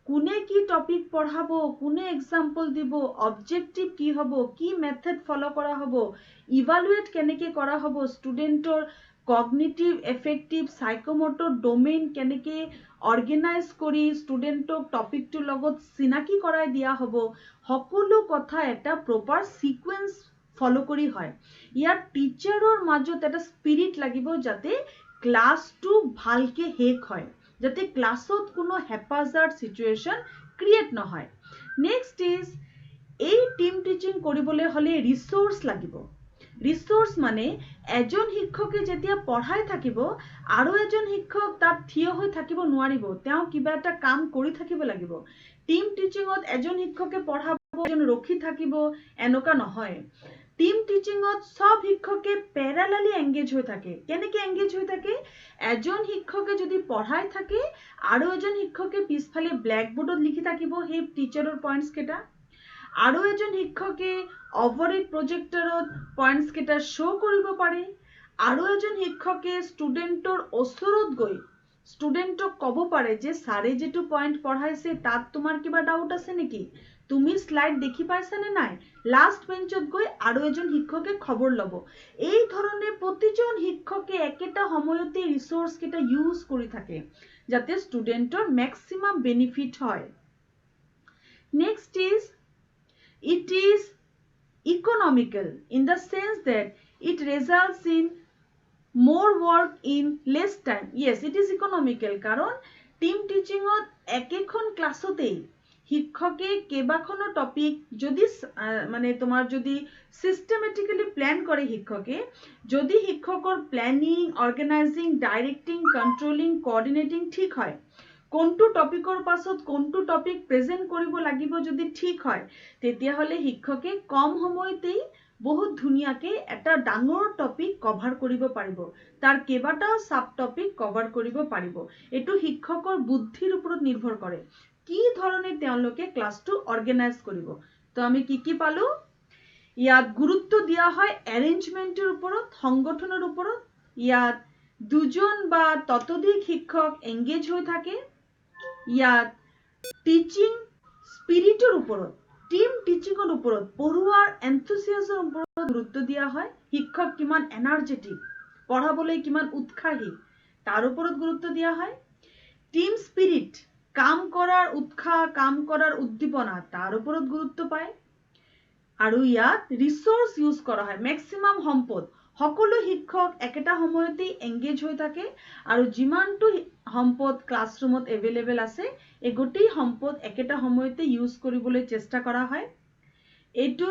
কোনে কি টপিক পঢ়াব কোনে এক্সাম্পল দিব অবজেক্টিভ কি হ'ব কি মেথড ফলো কৰা হ'ব ইভালুয়েট কেনেকে কৰা হ'ব ষ্টুডেন্টৰ কগনিটিভ এফেক্টিভ সাইকোমোটৰ ডোমেইন কেনেকে অৰ্গানাইজ কৰি ষ্টুডেন্টক টপিকটোৰ লগত চিনাকি কৰাই দিয়া হ'ব সকলো কথা এটা প্ৰপাৰ সিকোয়েন্স ফলো কৰি হয় ইয়াৰ টিচাৰৰ মাজত এটা স্পিৰিট লাগিব যাতে ক্লাছটো ভালকে হেক হয় যাতে ক্লাছত কোনো হেপাজাৰ্ড সিচুৱেশন ক্ৰিয়েট নহয় নেক্সট ইজ এই টিম টিচিং কৰিবলৈ হলে ৰিসোৰ্স লাগিব ৰিসোৰ্স মানে এজন শিক্ষকে যেতিয়া পঢ়াই থাকিব আৰু এজন শিক্ষক তাত থিয় হৈ থাকিব নোৱাৰিব তেওঁ কিবা এটা কাম কৰি থাকিব লাগিব টিম টিচিংত এজন শিক্ষকে পঢ়াব এজন ৰখি থাকিব এনেকা নহয় টিম টিচিংত সব শিক্ষকে প্যাৰালালি এংগেজ হৈ থাকে কেনেকে এংগেজ হৈ থাকে এজন শিক্ষকে যদি পঢ়াই থাকে আৰু এজন শিক্ষকে পিছফালে ব্ল্যাকবোৰ্ডত লিখি থাকিব সেই টিচাৰৰ পইণ্টছ কেটা আৰু এজন শিক্ষকে অভাৰহেড প্ৰজেক্টৰত পইণ্টছ কেটা শো কৰিব পাৰে আৰু এজন শিক্ষকে ষ্টুডেন্টৰ ওচৰত গৈ ষ্টুডেন্টক ক'ব পাৰে যে সাৰে যেটো পইণ্ট পঢ়াইছে তাত তোমাৰ কিবা ডাউট আছে নেকি তুমি স্লাইড দেখি পাইছানে নাই লাস্ট বেঞ্চত গৈ আৰু এজন শিক্ষকে খবৰ লব এই ধৰণে প্ৰতিজন শিক্ষকে একেটা সময়তে ৰিসোৰ্স কেটা ইউজ কৰি থাকে যাতে ষ্টুডেন্টৰ ম্যাক্সিমাম বেনিফিট হয় next is it is economical in the sense that it results in more work in less time yes it is economical কারণ টিম টিচিংত একেখন ক্লাছতেই শিক্ষকে কেবাখনো টপিক যদি মানে তোমাৰ যদি সিস্টেমেটিক্যালি প্ল্যান কৰে শিক্ষকে যদি শিক্ষকৰ প্ল্যানিং অৰ্গানাইজিং ডাইৰেক্টিং কন্ট্ৰোলিং কোঅৰ্ডিনেটিং ঠিক হয় কোনটো টপিকৰ পাছত কোনটো টপিক প্ৰেজেন্ট কৰিব লাগিব যদি ঠিক হয় তেতিয়া হলে শিক্ষকে কম সময়তেই বহুত ধুনিয়াকে এটা ডাঙৰ টপিক কভাৰ কৰিব পাৰিব তাৰ কেবাটাও সাব টপিক কভাৰ কৰিব পাৰিব এটো শিক্ষকৰ বুদ্ধিৰ ওপৰত নিৰ্ভৰ কৰে কি ধৰণে তেওঁলোকে ক্লাছটো অৰ্গানাইজ কৰিব তো আমি কি পালো ইয়াত গুৰুত্ব দিয়া হয় এৰেঞ্জমেন্টৰ ওপৰত সংগঠনৰ ওপৰত ইয়াত দুজন বা ততোধিক শিক্ষক এংগেজ হৈ থাকে ইয়াত টিচিং স্পিৰিটৰ ওপৰত টিম টিচিঙৰ ওপৰত পঢ়ুৱাৰ এনথুচিয়াজৰ ওপৰত গুৰুত্ব দিয়া হয়। শিক্ষক কিমান এনাৰ্জেটিক, পঢ়াবলৈ কিমান উৎসাহী তাৰ ওপৰত গুৰুত্ব দিয়া হয়। টিম স্পিৰিট, কাম কৰাৰ উৎসাহ, কাম কৰাৰ উদ্দীপনা তাৰ ওপৰত গুৰুত্ব পায়। আৰু ইয়াত ৰিচোৰ্চ ইউজ কৰা হয়, মেক্সিমাম সম্পদ। সকলো শিক্ষক একেটা সময়তেই এংগেজ হৈ থাকে আৰু যিমানটো সম্পদ ক্লাছৰুমত এভেইলেবল আছে এই গোটেই সম্পদ একেটা সময়তে ইউজ কৰিবলৈ চেষ্টা কৰা হয়। এইটো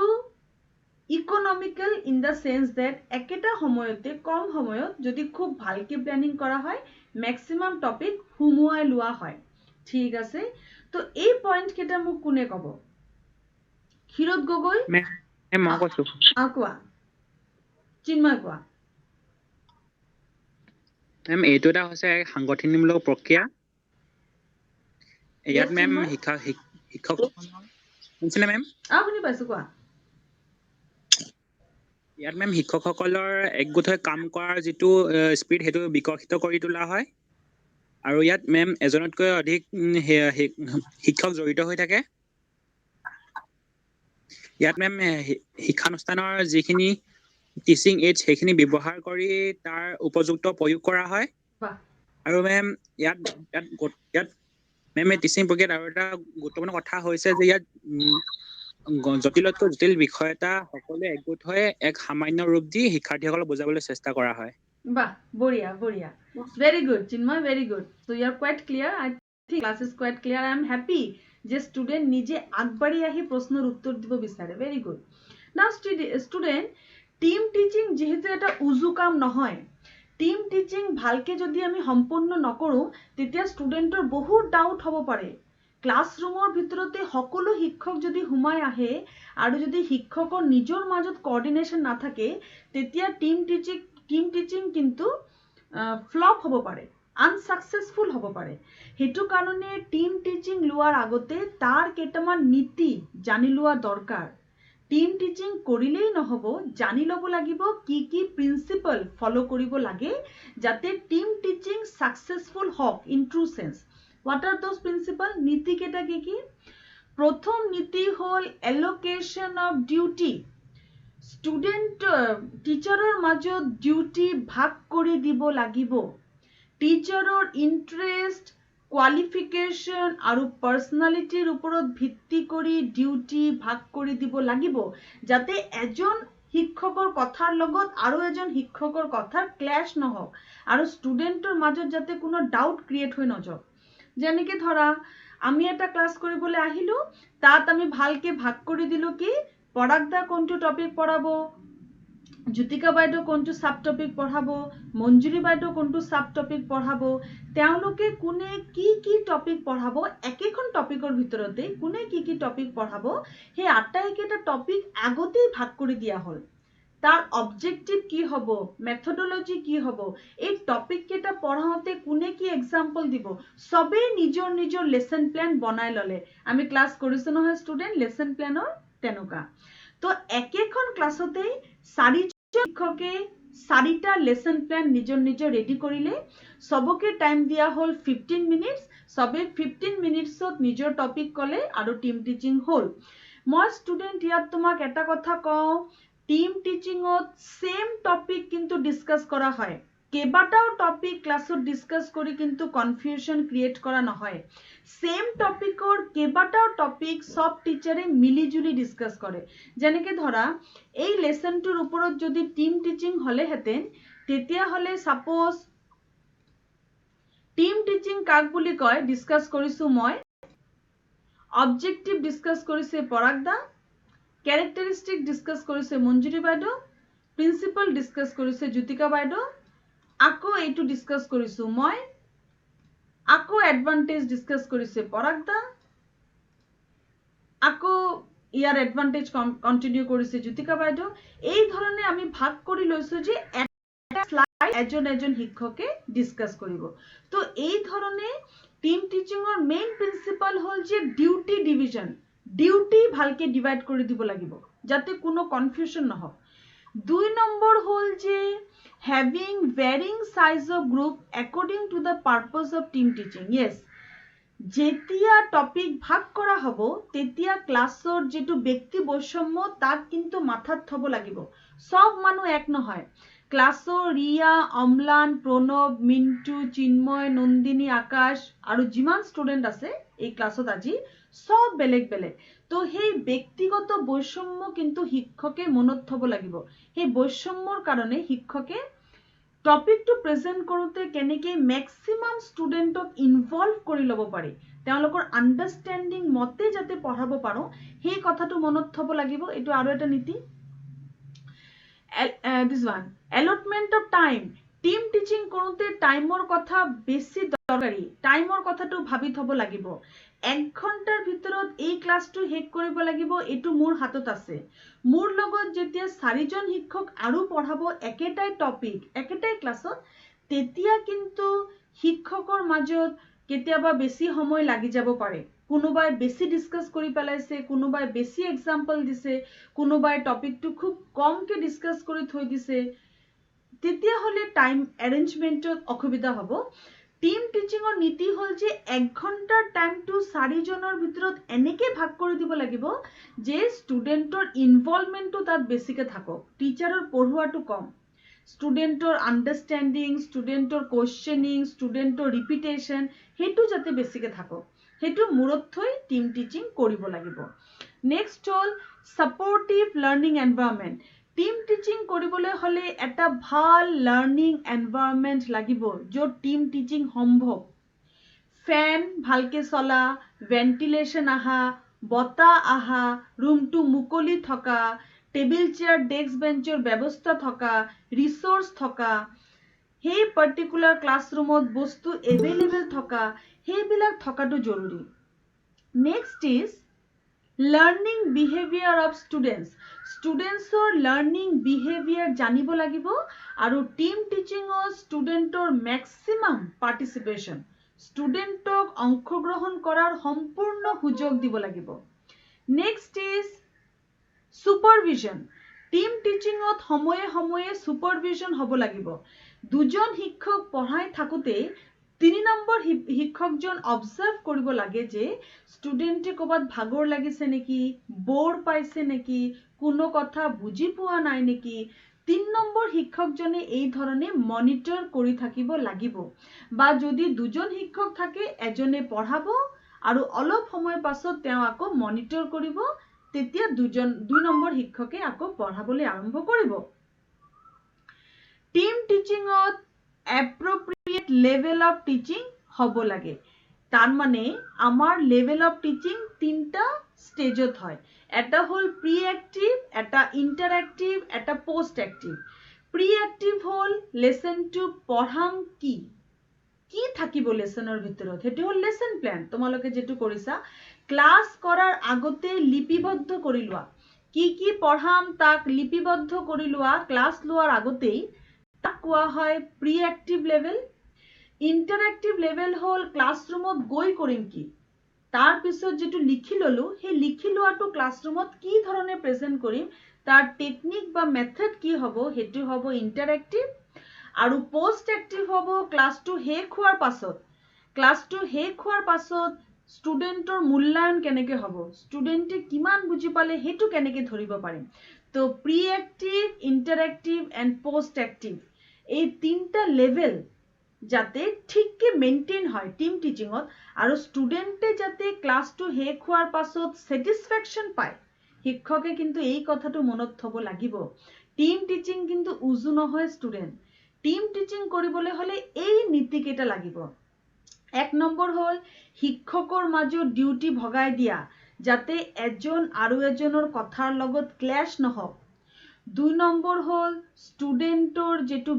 ইকনমিক্যাল ইন দ্য সেন্স দ্যাট একেটা সময়তে কম সময়ত যদি খুব ভালকে প্ল্যানিং কৰা হয় মেক্সিমাম টপিক সুমুৱাই লোৱা হয়। ঠিক আছে, তো এই পইণ্ট কেইটা মোক কোনে ক'ব? ক্ষীৰোদ গগৈ, মই কৈছো। কোৱা। চিন্ময় কোৱা। মেম এইটো এটা হৈছে এক সাংগঠনিকমূলক প্ৰক্ৰিয়া। ইয়াত মেম শিক্ষক শুনিছেনে মেম? শুনি পাইছো, কোৱা। ইয়াত মেম শিক্ষকসকলৰ একগোট হৈ কাম কৰাৰ যিটো স্পিৰিট সেইটো বিকশিত কৰি তোলা হয়। আৰু ইয়াত মেম এজনতকৈ অধিক শিক্ষক জড়িত হৈ থাকে। ইয়াত মেম শিক্ষানুষ্ঠানৰ যিখিনি টিচিং এইডছ সেইখিনি ব্যৱহাৰ কৰি তাৰ উপযুক্ত প্ৰয়োগ কৰা হয়। আৰু মেম ইয়াত মেম এই টিচিং প্ৰক্ৰিয়াত আৰু এটা গুৰুত্বপূৰ্ণ কথা হৈছে যে ইয়াত জটিলতকৈ জটিল বিষয় এটা সকলোৱে একগোট হৈ এক সামান্য ৰূপ দি শিক্ষাৰ্থীসকলক বুজাবলৈ চেষ্টা কৰা হয়। বাহ, বঢ়িয়া বঢ়িয়া, very good Chinmoy, very good. So you are quite clear. I think class is quite clear. I am happy যে স্টুডেন্ট নিজে আগবাড়ি আহি প্রশ্নের উত্তর দিব বিচাৰে। Very good. Now student, team teaching যেহেতু এটা উজু কাম নহয়, টিম টিচিং ভালকে যদি আমি সম্পূৰ্ণ নকৰো তেতিয়া ষ্টুডেন্টৰ বহুত ডাউট হ'ব পাৰে। ক্লাছৰুমৰ ভিতৰতে সকলো শিক্ষক যদি সোমাই আহে আৰু যদি শিক্ষকৰ নিজৰ মাজত কোঅৰ্ডিনেশ্যন নাথাকে তেতিয়া টিম টিচিং কিন্তু ফ্লপ হ'ব পাৰে, আনসাকসেসফুল হ'ব পাৰে। সেইটো কাৰণে টিম টিচিং লোৱাৰ আগতে তাৰ কেইটামান নীতি জানি লোৱা দৰকাৰ। টিম টিচিং কৰিলেই নহ'ব, জানি ল'ব লাগিব কি কি প্ৰিন্সিপল ফলো কৰিব লাগে যাতে টিম টিচিং সাকসেসফুল হওক in true sense. What are those principle? নীতি কেইটা কি কি? প্ৰথম নীতি হ'ল এলোকেশন অফ ডিউটি। স্টুডেন্ট টিচাৰৰ মাজত ডিউটি ভাগ কৰি দিব লাগিব। টিচাৰৰ ইন্টাৰেষ্ট, কোৱালিফিকেশ্যন আৰু পাৰ্চনেলিটিৰ ওপৰত ভিত্তি কৰি ডিউটি ভাগ কৰি দিব লাগিব যাতে এজন শিক্ষকৰ কথাৰ লগত আৰু এজন শিক্ষকৰ কথাৰ ক্লেশ নহওক আৰু ষ্টুডেন্টৰ মাজত যাতে কোনো ডাউট ক্ৰিয়েট হৈ নাযাওক। যেনেকে ধৰা আমি এটা ক্লাছ কৰিবলৈ আহিলো, তাত আমি ভালকে ভাগ কৰি দিলো কি পৰাগদা কোনটো টপিক পঢ়াব, জ্যোতিকা বাইদেউ কোনটো সাব টপিক পঢ়াব, মঞ্জুৰী বাইদেউ কোনটো সাব টপিক পঢ়াব, তেওঁলোকে কোনে কি কি টপিক পঢ়াব, একেখন টপিকৰ ভিতৰতে কোনে কি কি টপিক পঢ়াব সেই আটাইকেইটা টপিক আগতেই ভাগ কৰি দিয়া হ'ল। তাৰ অবজেক্টিভ কি হ'ব, মেথডলজি কি হ'ব, এই টপিক কেইটা পঢ়াওঁতে কোনে কি এক্সাম্পল দিব, সবেই নিজৰ নিজৰ লেসন প্ল্যান বনাই ল'লে। আমি ক্লাছ কৰিছো নহয় ষ্টুডেন্ট, লেসন প্ল্যানৰ তেনেকুৱা। তো একেখন ক্লাছতেই 4জন শিক্ষকে 4টা লেসন প্ল্যান নিজৰ নিজৰ ৰেডি কৰিলে। সবকে টাইম দিয়া হ'ল 15 মিনিটস। সবে 15 মিনিটছত নিজৰ টপিক ক'লে আৰু টিম টিচিং হ'ল। মই ষ্টুডেন্ট ইয়াত তোমাক এটা কথা কওঁ, টিম টিচিঙত সেম টপিক কিন্তু ডিসকাস কৰা হয়। কেইবাটাও টপিক ক্লাছত ডিসকাস কৰি কিন্তু কনফিউশন ক্ৰিয়েট কৰা নহয়। সেম টপিকৰ কেইবাটাও টপিক সব টিচাৰে মিলিজুলি ডিসকাস কৰে। যেনেকে ধৰা এই লেসনটোৰ ওপৰত যদি টিম টিচিং হলেহেঁতেন তেতিয়া হলে সাপোজ টিম টিচিং কাক বুলি কয় ডিসকাস কৰিছো মই, অবজেক্টিভ ডিসকাস কৰিছে পৰাগদা, ক্যাৰেক্টাৰিস্টিক ডিসকাস কৰিছে মঞ্জুৰী বাইদেউ, প্ৰিন্সিপাল ডিসকাস কৰিছে জ্যোতিকা বাইদেউ, আকৌ এইটো ডিসকাস কৰিছো মই, আকৌ এডভান্টেজ ডিসকাস কৰিছে পৰাগদা, আকৌ ইয়াৰ এডভান্টেজ কন্টিনিউ কৰিছে জ্যোতিকা বাইদেউ। এই ধৰণে আমি ভাগ কৰি লৈছো যে এটা স্লাইড এজন শিক্ষকে ডিসকাস কৰিব। তো এই ধৰণে টিম টিচিঙৰ মেইন প্ৰিন্সিপাল হ'ল যে ডিউটি ডিভিজন, ডিউটি ভালকে ডিভাইড কৰি দিব লাগিব যাতে কোনো কনফিউশন নহওক। 2 নম্বৰ হ'ল যে having varying size of group according to the purpose of team teaching. Yes, যেতিয়া টপিক ভাগ কৰা হ'ব তেতিয়া ক্লাছৰ যেটো ব্যক্তি বৈষম্য তাক কিন্তু মাথাত থব লাগিব সব মানুহ এক নহয় ক্লাছৰ ৰিয়া অম্লান প্ৰণৱ মিন্টু চিন্ময় নন্দিনী আকাশ আৰু যিমান ষ্টুডেন্ট আছে এই ক্লাছত আজি সব বেলেগ বেলেগ তো সেই ব্যক্তিগত বৈষম্য কিন্তু শিক্ষকে মনত থব লাগিব সেই বৈষম্যৰ কাৰণে শিক্ষকে টপিক টু প্ৰেজেন্ট কৰোতে কেনেকে ম্যাক্সিমাম ষ্টুডেন্টক ইনভলভ কৰি লব পাৰি তেওঁলোকৰ আন্ডাৰষ্টেণ্ডিং মতে যাতে পঢ়াব পাৰো সেই কথাটো মনত থব লাগিব এটো আৰু এটা নীতি this one allotment of time team teaching কৰোতে টাইমৰ কথা বেছি দৰকাৰী টাইমৰ কথাটো ভাবি থব লাগিব 1 ঘণ্টাৰ ভিতৰত এই ক্লাছটো শেষ কৰিব লাগিব এটো মোৰ হাতত আছে মোৰ লগত যেতিয়া 4 জন শিক্ষক আৰু পঢ়াব একেটাই টপিক একেটাই ক্লাছত তেতিয়া কিন্তু শিক্ষকৰ মাজত কেতিয়াবা বেছি সময় লাগি যাব পাৰে কোনোবাই বেছি ডিসকাস কৰি পেলাইছে কোনোবাই বেছি এক্সাম্পল দিছে কোনোবাই টপিকটো খুব কমকে ডিসকাস কৰি থৈ দিছে তেতিয়া হলে টাইম অ্যাৰেঞ্জমেন্টত অসুবিধা হ'ব টিম টিচিংৰ নীতি হল যে 1 ঘণ্টাৰ টাইমটো 4 জনৰ ভিতৰত এনেকে ভাগ কৰি দিব লাগিব যে ষ্টুডেন্টৰ ইনভলভমেন্টটো তাত বেছিকে থাকক টিচাৰৰ পঢ়ুৱাটো কম ষ্টুডেন্টৰ আন্ডাৰষ্টেণ্ডিং ষ্টুডেন্টৰ কোৱেশ্চনিং ষ্টুডেন্টৰ ৰিপিটেশন হেতু যাতে বেছিকে থাকক হেতু মূৰত থৈ টিম টিচিং কৰিব লাগিব নেক্সট হল সাপোৰ্টিভ লাৰ্নিং এনভায়ৰনমেন্ট টিম টিচিং কৰিবলৈ হলে এটা ভাল লাৰ্নিং এনভায়ৰনমেন্ট লাগিব য'ত টিম টিচিং সম্ভৱ ফ্যান ভালকে চলা ভেন্টিলেশন আহা বতাহ আহা ৰুমটো মুকলি থকা টেবিল চেয়াৰ ডেস্ক বেঞ্চৰ ব্যৱস্থা থকা ৰিসোৰ্স থকা সেই পাৰ্টিকুলাৰ ক্লাছৰুমত বস্তু এভেইলেবল থকা সেইবিলাক থকাটো জৰুৰী next is learning behaviour of ষ্টুডেন্টছৰ লাৰ্নিং বিহেভিয়াৰ জানিব লাগিব আৰু টিম টিচিংৰ ষ্টুডেন্টৰ ম্যাক্সিমাম পাৰ্টিসিপেশন ষ্টুডেন্টক অংশগ্ৰহণ কৰাৰ সম্পূৰ্ণ সুযোগ দিব লাগিব নেক্সট ইজ সুপাৰভিজন টিম টিচিংত সময়ে সময়ে সুপাৰভিজন হ'ব লাগিব দুজন শিক্ষক পঢ়াই থাকোতে 3 নম্বৰ শিক্ষকজন অবজাৰ্ভ কৰিব লাগে যে ষ্টুডেন্টে কবাত ভাগৰ লাগিছে নেকি বোৰ পাইছে নেকি কোনো কথা বুজি পোৱা নাই নেকি 3 নম্বৰ শিক্ষকজনে এই ধৰণে মনিটৰ কৰি থাকিব লাগিব বা যদি দুজন শিক্ষক থাকে এজনে পঢ়াব আৰু অলপ সময় পাছত তেওঁ আকৌ মনিটৰ কৰিব তেতিয়া 2 নম্বৰ শিক্ষকে আকৌ পঢ়াবলৈ আৰম্ভ কৰিব team টিচিংত appropriate level of teaching হ'ব লাগে তাৰ মানে আমাৰ level of teaching 3টা ষ্টেজত হয় এটা হল প্ৰি এক্টিভ এটা ইন্টাৰেক্টিভ এটা পোষ্ট এক্টিভ প্ৰি এক্টিভ হল লেসন টু পঢ়াম কি থাকিব লেসনৰ ভিতৰত হেতু হল লেসন প্ল্যান তোমালোকে যেটো কৰিছা ক্লাস কৰাৰ আগতে লিপিবদ্ধ কৰি লোৱা কি পঢ়াম তাক লিপিবদ্ধ কৰি লোৱা ক্লাস লোৱাৰ আগতেই কোৱা হয় pre active level interactive level হল ক্লাছৰুমত গৈ কৰিম কি তাৰ পিছত যেটো লিখি ললো সেই লিখি লোৱাটো ক্লাছৰুমত কি ধৰণে প্ৰেজেন্ট কৰিম তাৰ টেকনিক বা মেথড কি হ'ব হেতু হ'ব ইন্টাৰেক্টিভ আৰু পোষ্ট এক্টিভ হ'ব ক্লাছটো শেষ হোৱাৰ পাছত ষ্টুডেন্টৰ মূল্যায়ন কেনেকে হ'ব ষ্টুডেন্টে কিমান বুজি পালে হেতু কেনেকে ধৰিব পাৰিম তো pre active interactive and post active এই 3টা লেভেল যাতে ঠিককে মেইনটেইন হয় টিম টিচিংত আৰু ষ্টুডেন্টে যাতে ক্লাছটো শেষ হোৱাৰ পাছত স্যাটিসফ্যাকশন পায় শিক্ষকে কিন্তু এই কথাটো মনত থব লাগিব টিম টিচিং কিন্তু উজু নহয় ষ্টুডেন্ট টিম টিচিং কৰিবলৈ হলে এই নীতি কেটা লাগিব 1 নম্বৰ হল শিক্ষকৰ মাজত ডিউটি ভগাই দিয়া যাতে এজন আৰু এজনৰ কথাৰ লগত ক্ল্যাশ নহওক 2 নম্বৰ হল ষ্টুডেন্টৰ যেটো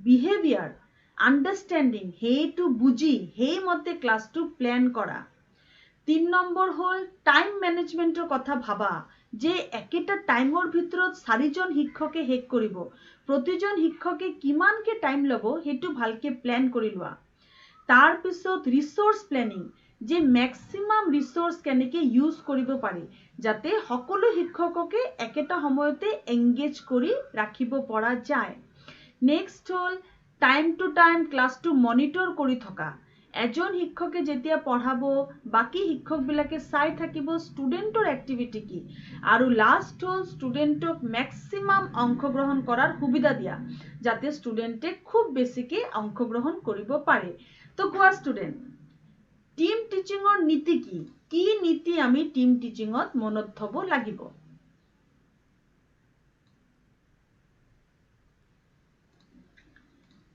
বিহেভিয়াৰ আন্ডাৰষ্টেণ্ডিং হেতু বুজি হেই মতে ক্লাছটো প্ল্যান কৰা 3 নম্বৰ হল টাইম ম্যানেজমেন্টৰ কথা ভাবা যে একেটা টাইমৰ ভিতৰত 4 জন শিক্ষকে শেষ কৰিব প্ৰতিজন শিক্ষকে কিমানকে টাইম লব হেতু ভালকে প্ল্যান কৰি লোৱা তাৰ পিছত ৰিসোৰ্স প্ল্যানিং যে ম্যাক্সিমাম ৰিসোৰ্স কেনেকে ইউজ কৰিব পাৰি যাতে সকলো শিক্ষককে একেটা সময়তে এংগেজ কৰি ৰাখিব পৰা যায় next hall time to time ক্লাছটো মনিটৰ কৰি থকা এজন শিক্ষকে যেতিয়া পঢ়াব বাকি শিক্ষকবিলাকে চাই থাকিব ষ্টুডেণ্টৰ এক্টিভিটি কি আৰু লাষ্ট হ'ল ষ্টুডেণ্টক ম্যাক্সিমাম অংশগ্ৰহণ কৰাৰ সুবিধা দিয়া যাতে ষ্টুডেণ্টে খুব বেছিকে অংশগ্ৰহণ কৰিব পাৰে তো কোৱা ষ্টুডেণ্ট টিম টিচিঙৰ নীতি কি কি নীতি আমি টিম টিচিঙত মনত থব লাগিব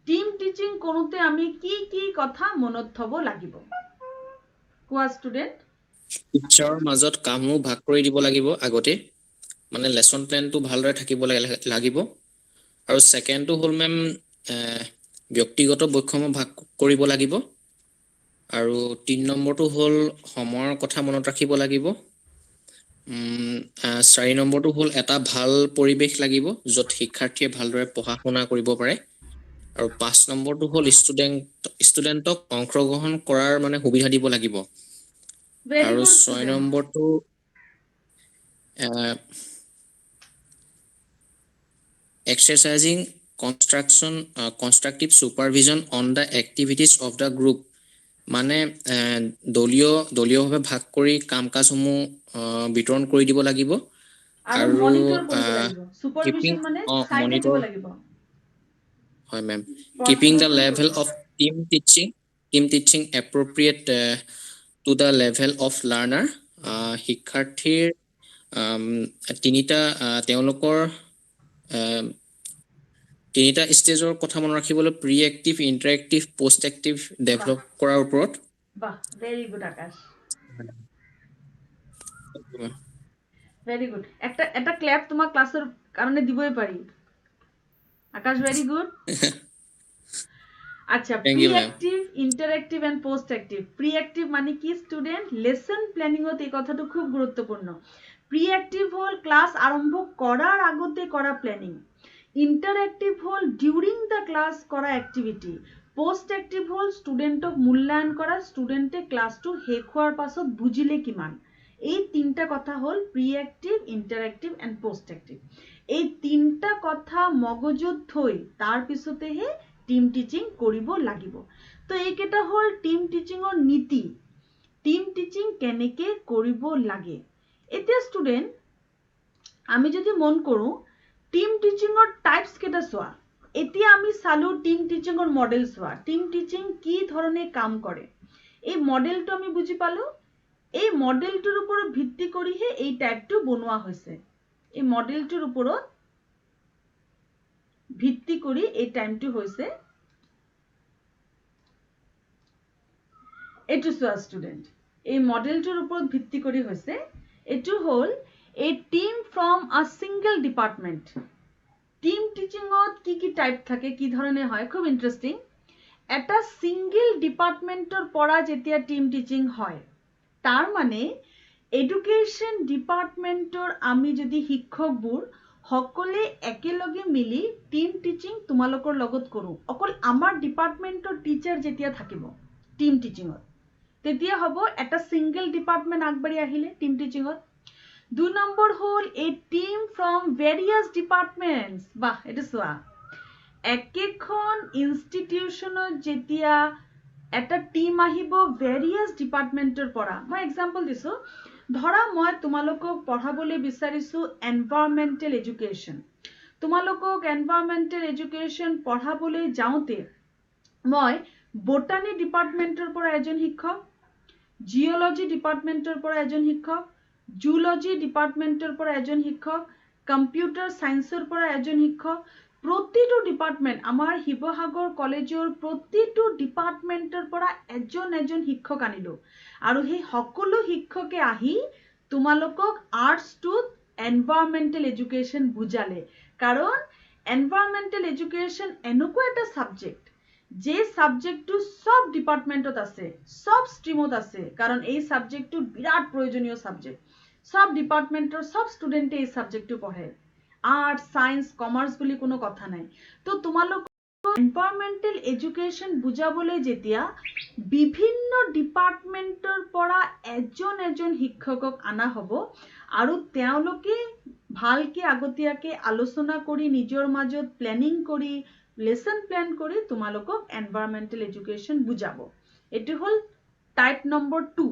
টিম টিচিং কৰোতে আমি কি কি কথা মনত থব লাগিব কোৱা ষ্টুডেণ্ট টিচাৰৰ মাজত কামো ভাগ কৰি দিব লাগিব আগতে মানে লেসন প্ল্যানটো ভালদৰে থাকিব লাগিব আৰু সেকেন্ডটো হ'ল মেম ব্যক্তিগত বৈষম্য ভাগ কৰিব লাগিব আৰু 3 নম্বৰটো হ'ল সময়ৰ কথা মনত ৰাখিব লাগিব 4 নম্বৰটো হ'ল এটা ভাল পৰিবেশ লাগিব য'ত শিক্ষাৰ্থীয়ে ভালদৰে পঢ়া শুনা কৰিব পাৰে আৰু 5 নম্বৰটো হ'ল ষ্টুডেণ্টক অংশগ্ৰহণ কৰাৰ মানে সুবিধা দিব লাগিব আৰু 6 নম্বৰটো exercising constructive supervision on the activities of the group মানে দলীয়ভাৱে ভাগ কৰি কাম কাজসমূহ বিতৰণ কৰি দিব লাগিব আৰু মনিটৰ কৰিব লাগিব সুপাৰভিজন মানে চাই থাকিব লাগিব হয় ma'am keeping the level of team teaching appropriate to the level of learner শিক্ষাৰ্থীৰ তিনিটা তেওঁলোকৰ তিনিটা ষ্টেজৰ কথা মনত ৰাখিবলৈ pre active interactive post active develop কৰাৰ ওপৰত বাহ very good Akash very good এটা ক্ল্যাপ তোমাক ক্লাসৰ কাৰণে দিবই পাৰি আকাশ ভেৰি গুড আচ্ছা pre active interactive and post active pre active মানে কি স্টুডেন্ট লেসন প্ল্যানিংত এই কথাটো খুব গুৰুত্বপূৰ্ণ প্ৰি এক্টিভ হল ক্লাস আৰম্ভ কৰাৰ আগতে কৰা planning interactive hall during the class কৰা এক্টিভিটি পোস্ট এক্টিভ হল স্টুডেন্টক মূল্যায়ন কৰা স্টুডেন্টে ক্লাসটো শেষ হোৱাৰ পাছত বুজিলে কিমান এই তিনটা কথা হল pre active interactive and post active এই তিনটা কথা মগজুত থৈ তাৰ পিছতেহে টিম টিচিং কৰিব লাগিব তো এইকেইটা হল টিম টিচিঙৰ নীতি টিম টিচিং কেনেকে কৰিব লাগে এতিয়া স্টুডেন্ট আমি যদি মন কৰো টিম টিচিঙৰ টাইপস কেইটা চোৱা এতিয়া আমি চালু টিম টিচিঙৰ মডেল চোৱা টিম টিচিং কি ধৰণে কাম কৰে এই মডেলটো আমি বুজি পালো এই মডেলটোৰ ওপৰত ভিত্তি কৰিহে এই টাইপটো বনোৱা হৈছে এই মডেলটোৰ ওপৰত ভিত্তি কৰি এই টাইমটো হৈছে এটো চোৱা ষ্টুডেন্ট এই মডেলটোৰ ওপৰত ভিত্তি কৰি হৈছে এটো হল a team from a single department team teaching ot ki type thake ki dhorone hoy khub interesting eta single department or pora jetia team teaching hoy tar mane education department or ami jodi shiক্ষক bur hokole ekeloge mili team teaching tumalokor logot koru okol amar department or teacher jetia thakibo team teaching ot tetia hobo eta single department agbari ahile team teaching ot 2 number hole a team from various departments bah এটা সোয়া একেখন ইনস্টিটিউশনৰ যেতিয়া এটা team আহিব various departmentor পৰা মই example দিছো ধৰা মই তোমালোকক পঢ়াবলৈ বিচাৰিছো environmental education তোমালোকক environmental education পঢ়াবলৈ যাওতে মই botany departmentor পৰা এজন শিক্ষক geology departmentor পৰা এজন শিক্ষক জুলজি ডিপাৰ্টমেন্টেৰ পৰ একজন শিক্ষক কম্পিউটাৰ সায়েন্সেৰ পৰ একজন শিক্ষক প্ৰতিটো ডিপাৰ্টমেন্ট আমাৰ শিবসাগৰ কলেজৰ প্ৰতিটো ডিপাৰ্টমেন্টেৰ পৰ একজন শিক্ষক আনিলো আৰু সেই সকলো শিক্ষকে আহি তোমালোকক আৰ্টস টু এনভায়ৰনমেন্টাল এডুকেশন বুজালে কাৰণ এনভায়ৰনমেন্টাল এডুকেশন এনেকুৱা এটা সাবজেক্ট যে সাবজেক্টটো সব ডিপাৰ্টমেন্টত আছে সব স্ট্ৰিমত আছে কাৰণ এই সাবজেক্টটো বিৰাট প্ৰয়োজনীয় সাবজেক্ট সব ডিপাৰ্টমেন্টৰ সব স্টুডেন্টে এই সাবজেক্টটো পঢ়ে আর্ট সায়েন্স কমার্স বুলি কোনো কথা নাই তো তোমালোক এনভায়রনমেন্টাল এডুকেশন বুজাবলৈ যেতিয়া বিভিন্ন ডিপাৰ্টমেন্টৰ পৰা এজন শিক্ষকক আনা হ'ব আৰু তেওঁলোকে ভালকে আগতীয়াকে আলোচনা কৰি নিজৰ মাজত প্ল্যানিং কৰি লেসন প্ল্যান কৰি তোমালোকক এনভায়ৰনমেন্টাল এডুকেশন বুজাব এটো হল টাইপ নম্বৰ 2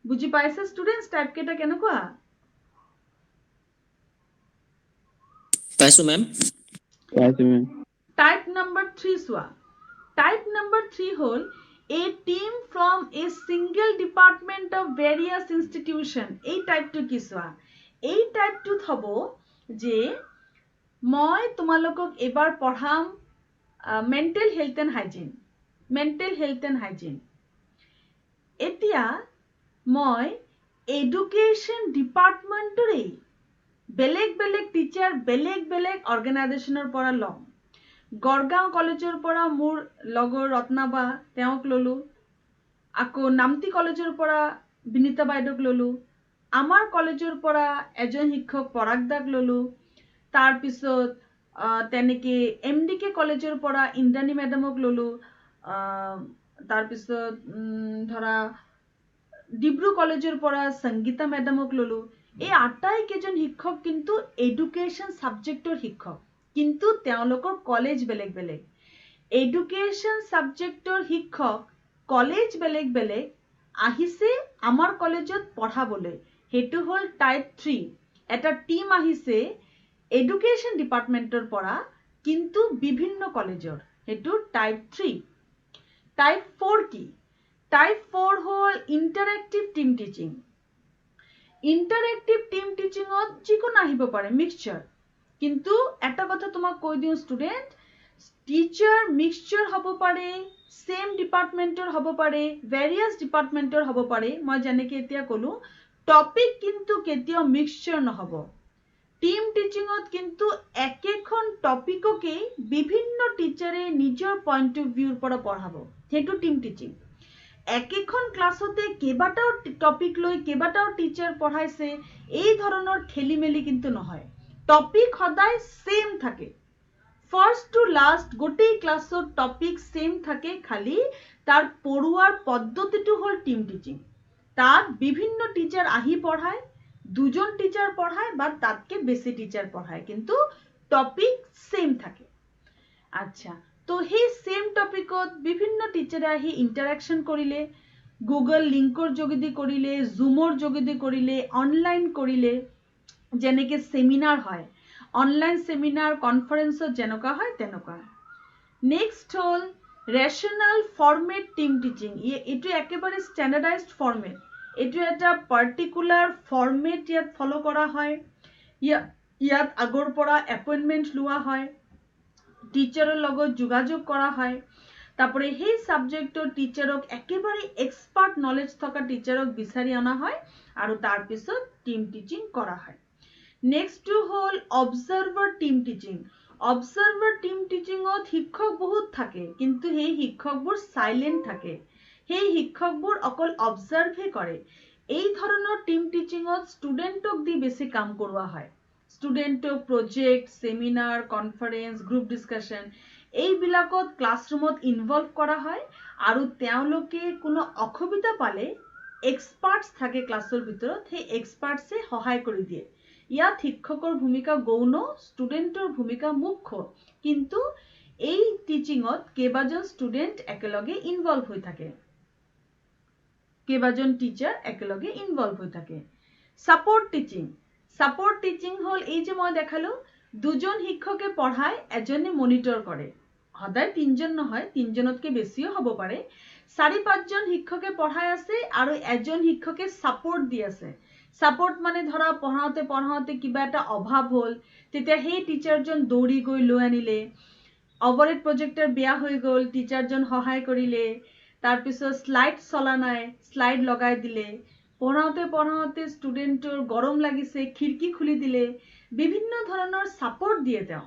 বুজি পাইছে স্টুডেন্টস টাইপ কেটা কেনেকুৱা পাইছো ma'am Type number 3 soa. Type number 3 hol a team from a single department of various institution. এই type to কি soa. এই type to hobo যে মই তোমালোকক এবাৰ পঢ়াম mental health and hygiene. Mental health and hygiene. এতিয়া মই education department ৰে বেলেগ বেলেগ টিচাৰ বেলেগ বেলেগ অৰ্গানাইজেচনৰ পৰা লম গড়গাঁও কলেজৰ পৰা মোৰ লগৰ ৰত্নাবা তেওঁক ললো আকৌ নামতি কলেজৰ পৰা বিনিতা বাইদেউক ললো আমাৰ কলেজৰ পৰা এজন শিক্ষক পৰাগদাক ললো তাৰ পিছত তেনেকে এমডিকে কলেজৰ পৰা ইন্দ্ৰাণী মেডামক ললো তাৰ পিছত ধৰা ডিব্ৰু কলেজৰ পৰা সংগীতা মেডামক ললো এই আটাই কেজন শিক্ষক কিন্তু এডুকেশন সাবজেক্টৰ শিক্ষক কিন্তু তেওঁলোকৰ কলেজ বেলেগ বেলেগ এডুকেশন সাবজেক্টৰ শিক্ষক কলেজ বেলেগ বেলেগ আহিছে আমাৰ কলেজত পঢ়াবলৈ হেতু হল টাইপ 3 এটা টিম আহিছে এডুকেশন ডিপাৰ্টমেন্টৰ পৰা কিন্তু বিভিন্ন কলেজৰ হেতু টাইপ 3 টাইপ 4 কি টাইপ 4 হল interactive team teaching interactive team টিচিংত যিকোনো আহিব পাৰে মিক্সচাৰ কিন্তু এটা কথা তোমাক কৈ দিও স্টুডেন্ট টিচাৰ মিক্সচাৰ হ'ব পাৰে সেম ডিপাৰ্টমেন্টৰ হ'ব পাৰে ভেৰিয়াস ডিপাৰ্টমেন্টৰ হ'ব পাৰে মই যেনেকৈ এতিয়া কলো টপিক কিন্তু কেতিয়াও মিক্সচাৰ নহব টিম টিচিংত কিন্তু একেখন টপিককে বিভিন্ন টিচাৰে নিজৰ পইণ্ট অফ ভিউৰ পৰা পঢ়াব হেতু টিম টিচিং একেখন ক্লাছতে কেবাটাও টপিক লৈ কেবাটাও টিচাৰ পঢ়াইছে এই ধৰণৰ খেলিমেলি কিন্তু নহয় টপিক সদায় সেম থাকে ফাৰ্স্ট টু লাস্ট গোটেই ক্লাছৰ টপিক সেম থাকে খালি তাৰ পঢ়ুৱাৰ পদ্ধতিটো হল টিম টিচিং তাত বিভিন্ন টিচাৰ আহি পঢ়ায় দুজন টিচাৰ পঢ়ায় বা তাতকে বেছি টিচাৰ পঢ়ায় কিন্তু টপিক সেম থাকে আচ্ছা তো সেই সেম টপিকত বিভিন্ন টিচাৰে আহি ইন্টাৰেকশন কৰিলে গুগল লিংকৰ যোগেদি কৰিলে জুমৰ যোগেদি কৰিলে অনলাইন কৰিলে যেনেকৈ সেমিনাৰ হয় অনলাইন সেমিনাৰ কনফাৰেন্সত যেনেকুৱা হয় তেনেকুৱা নেক্সট হল ৰেশনাল ফৰমেট টিম টিচিং এটো একেবাৰে স্ট্যান্ডাৰ্ডাইজড ফৰমেট এটো এটা পাৰ্টিকুলাৰ ফৰমেট ইয়াত ফলো কৰা হয় ইয়াত আগৰ পৰা এপয়েন্টমেন্ট লোৱা হয় টিচাৰৰ লগত যোগাযোগ কৰা হয় তাৰপৰে সেই সাবজেক্টৰ টিচাৰক একেবাৰে এক্সপাৰ্ট নলেজ থকা টিচাৰক বিচাৰি অনা হয় আৰু তাৰ পিছত টিম টিচিং কৰা হয় নেক্সট হল observer team teaching observer team টিচিংত শিক্ষক বহুত থাকে কিন্তু সেই শিক্ষকবোৰ সাইলেন্ট থাকে সেই শিক্ষকবোৰ অকল অবজাৰ্ভে কৰে এই ধৰণৰ টিম টিচিংত স্টুডেন্টক দি বেছি কাম কৰোৱা হয় স্টুডেন্টক project seminar conference group discussion এইবিলাকত ক্লাছৰুমত ইনভলভ কৰা হয় আৰু তেওঁলোকে কোনো অসুবিধা পালে এক্সপাৰ্টস থাকে ক্লাছৰ ভিতৰত সেই এক্সপাৰ্টসে সহায় কৰি দিয়ে ইয়াত শিক্ষকৰ ভূমিকা গৌণ স্টুডেন্টৰ ভূমিকা মুখ্য কিন্তু এই টিচিংত কেবাজন স্টুডেন্ট একেলগে ইনভলভ হৈ থাকে কেবাজন টিচাৰ একেলগে ইনভলভ হৈ থাকে সাপোর্ট টিচিং হল এই যে মই দেখালো দুজন শিক্ষকে পঢ়ায় এজনে মনিটৰ কৰে সদায় তিনজন নহয় তিনজনতকৈ বেছিও হ'ব পাৰে 4-5 জন শিক্ষকে পঢ়াই আছে আৰু এজন শিক্ষকে সাপোৰ্ট দি আছে সাপোৰ্ট মানে ধৰা পঢ়াওতে কিবা এটা অভাৱ হল তেতিয়া সেই টিচাৰজন দৌৰি গৈ লৈ আনিলে ওভাৰহেড প্ৰজেক্টৰ বেয়া হৈ গল টিচাৰজন সহায় কৰিলে তাৰ পিছত স্লাইড চলা নাই স্লাইড লগাই দিলে পঢ়াওতে স্টুডেন্টৰ গৰম লাগিছে খিড়কি খুলি দিলে বিভিন্ন ধৰণৰ সাপোৰ্ট দিয়ে তেওঁ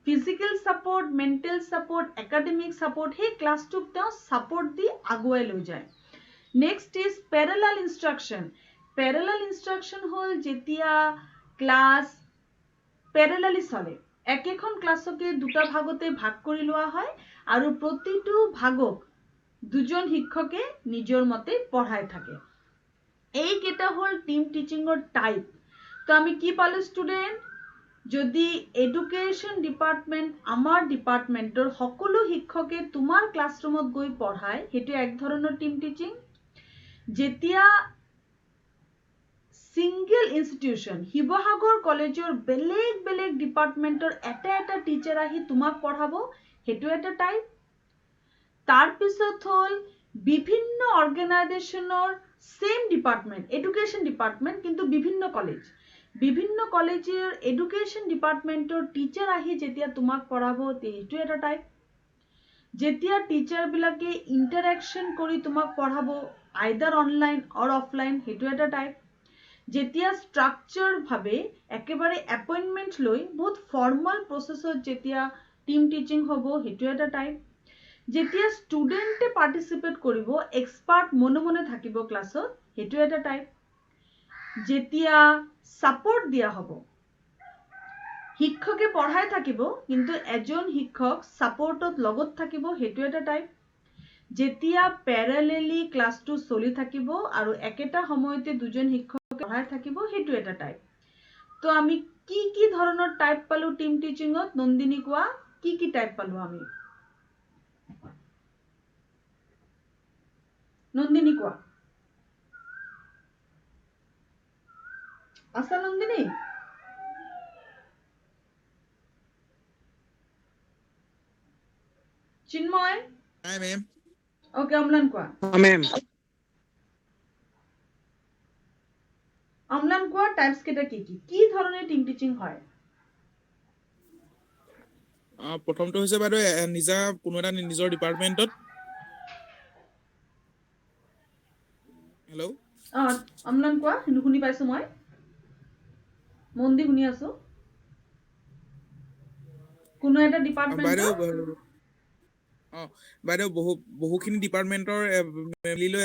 physical support mental support academic support সেই ক্লাছটোক তেওঁ সাপোৰ্ট দি আগুৱাই লৈ যায় নেক্সট ইজ প্যাৰালাল ইনস্ট্ৰাকশন হল যেতিয়া ক্লাছ প্যাৰালালি চলে একেখন ক্লাছকে দুটা ভাগতে ভাগ কৰি লোৱা হয় আৰু প্ৰতিটো ভাগক দুজন শিক্ষকে নিজৰ মতে পঢ়াই থাকে এই কেটা হল টিম টিচিংৰ টাইপ তো আমি কি পালো স্টুডেন্ট যদি এডুকেশ্যন ডিপাৰ্টমেণ্ট আমাৰ ডিপাৰ্টমেণ্টৰ সকলো শিক্ষকে তোমাৰ ক্লাছৰুমত গৈ পঢ়ায়, সেইটো এক ধৰণৰ টিম টিচিং। যেতিয়া সিংগল ইনষ্টিটিউশ্যন শিৱসাগৰ কলেজৰ বেলেগ বেলেগ ডিপাৰ্টমেণ্টৰ এটা টিচাৰ আহি তোমাক পঢ়াব, সেইটো এটা টাইপ। তাৰপিছত হ'ল বিভিন্ন অৰ্গেনাইজেশ্যনৰ সেম ডিপাৰ্টমেণ্ট, এডুকেশ্যন ডিপাৰ্টমেণ্ট, কিন্তু বিভিন্ন কলেজ, বিভিন্ন কলেজৰ এডুকেশ্যন ডিপাৰ্টমেণ্টৰ টিচাৰ আহি যেতিয়া তোমাক পঢ়াব, সেইটো এটা টাইপ। যেতিয়া টিচাৰবিলাকে ইণ্টাৰেকশ্যন কৰি তোমাক পঢ়াব, আইদাৰ অনলাইন অৰ অফলাইন, সেইটো এটা টাইপ। যেতিয়া ষ্ট্ৰাকচাৰ ভাৱে একেবাৰে এপইণ্টমেণ্ট লৈ বহুত ফৰ্মেল প্ৰচেছত যেতিয়া টিম টিচিং হ'ব, সেইটো এটা টাইপ। যেতিয়া ষ্টুডেণ্টে পাৰ্টিচিপেট কৰিব, এক্সপাৰ্ট মনে মনে থাকিব ক্লাছত, সেইটো এটা টাইপ। যেতিয়া ছাপোৰ্ট দিয়া হ'ব, শিক্ষকে পঢ়াই থাকিব কিন্তু এজন শিক্ষক ছাপোৰ্টত লগত থাকিব, সেইটো এটা টাইপ। যেতিয়া প্যাৰালেলি ক্লাছটো চলি থাকিব আৰু একেটা সময়তে দুজন শিক্ষকে পঢ়াই থাকিব, সেইটো এটা টাইপ। তো আমি কি কি ধৰণৰ টাইপ পালো টিম টিচিঙত? নন্দিনী কোৱা, কি কি টাইপ পালো আমি? নন্দিনী কোৱা। আছা Nandini? Chinmoy? Hi, ma'am. Okay, Amlan কোৱা। মেম অম্লান কোৱা, টাইপস কেইটা কি কি? কি ধৰণে টিম টিচিং হয়? প্ৰথমটো হৈছে বাইদেউ নিজা কোনো এটা নিজৰ ডিপাৰ্টমেণ্টত। হেল্ল', অম্লান কোৱা, শুনি পাইছো মই, মন দি শুনি আছো। কোনো এটা ডিপাৰ্টমেণ্টত বাইদেউ বহুখিনি ডিপাৰ্টমেণ্টৰ মিলি লৈ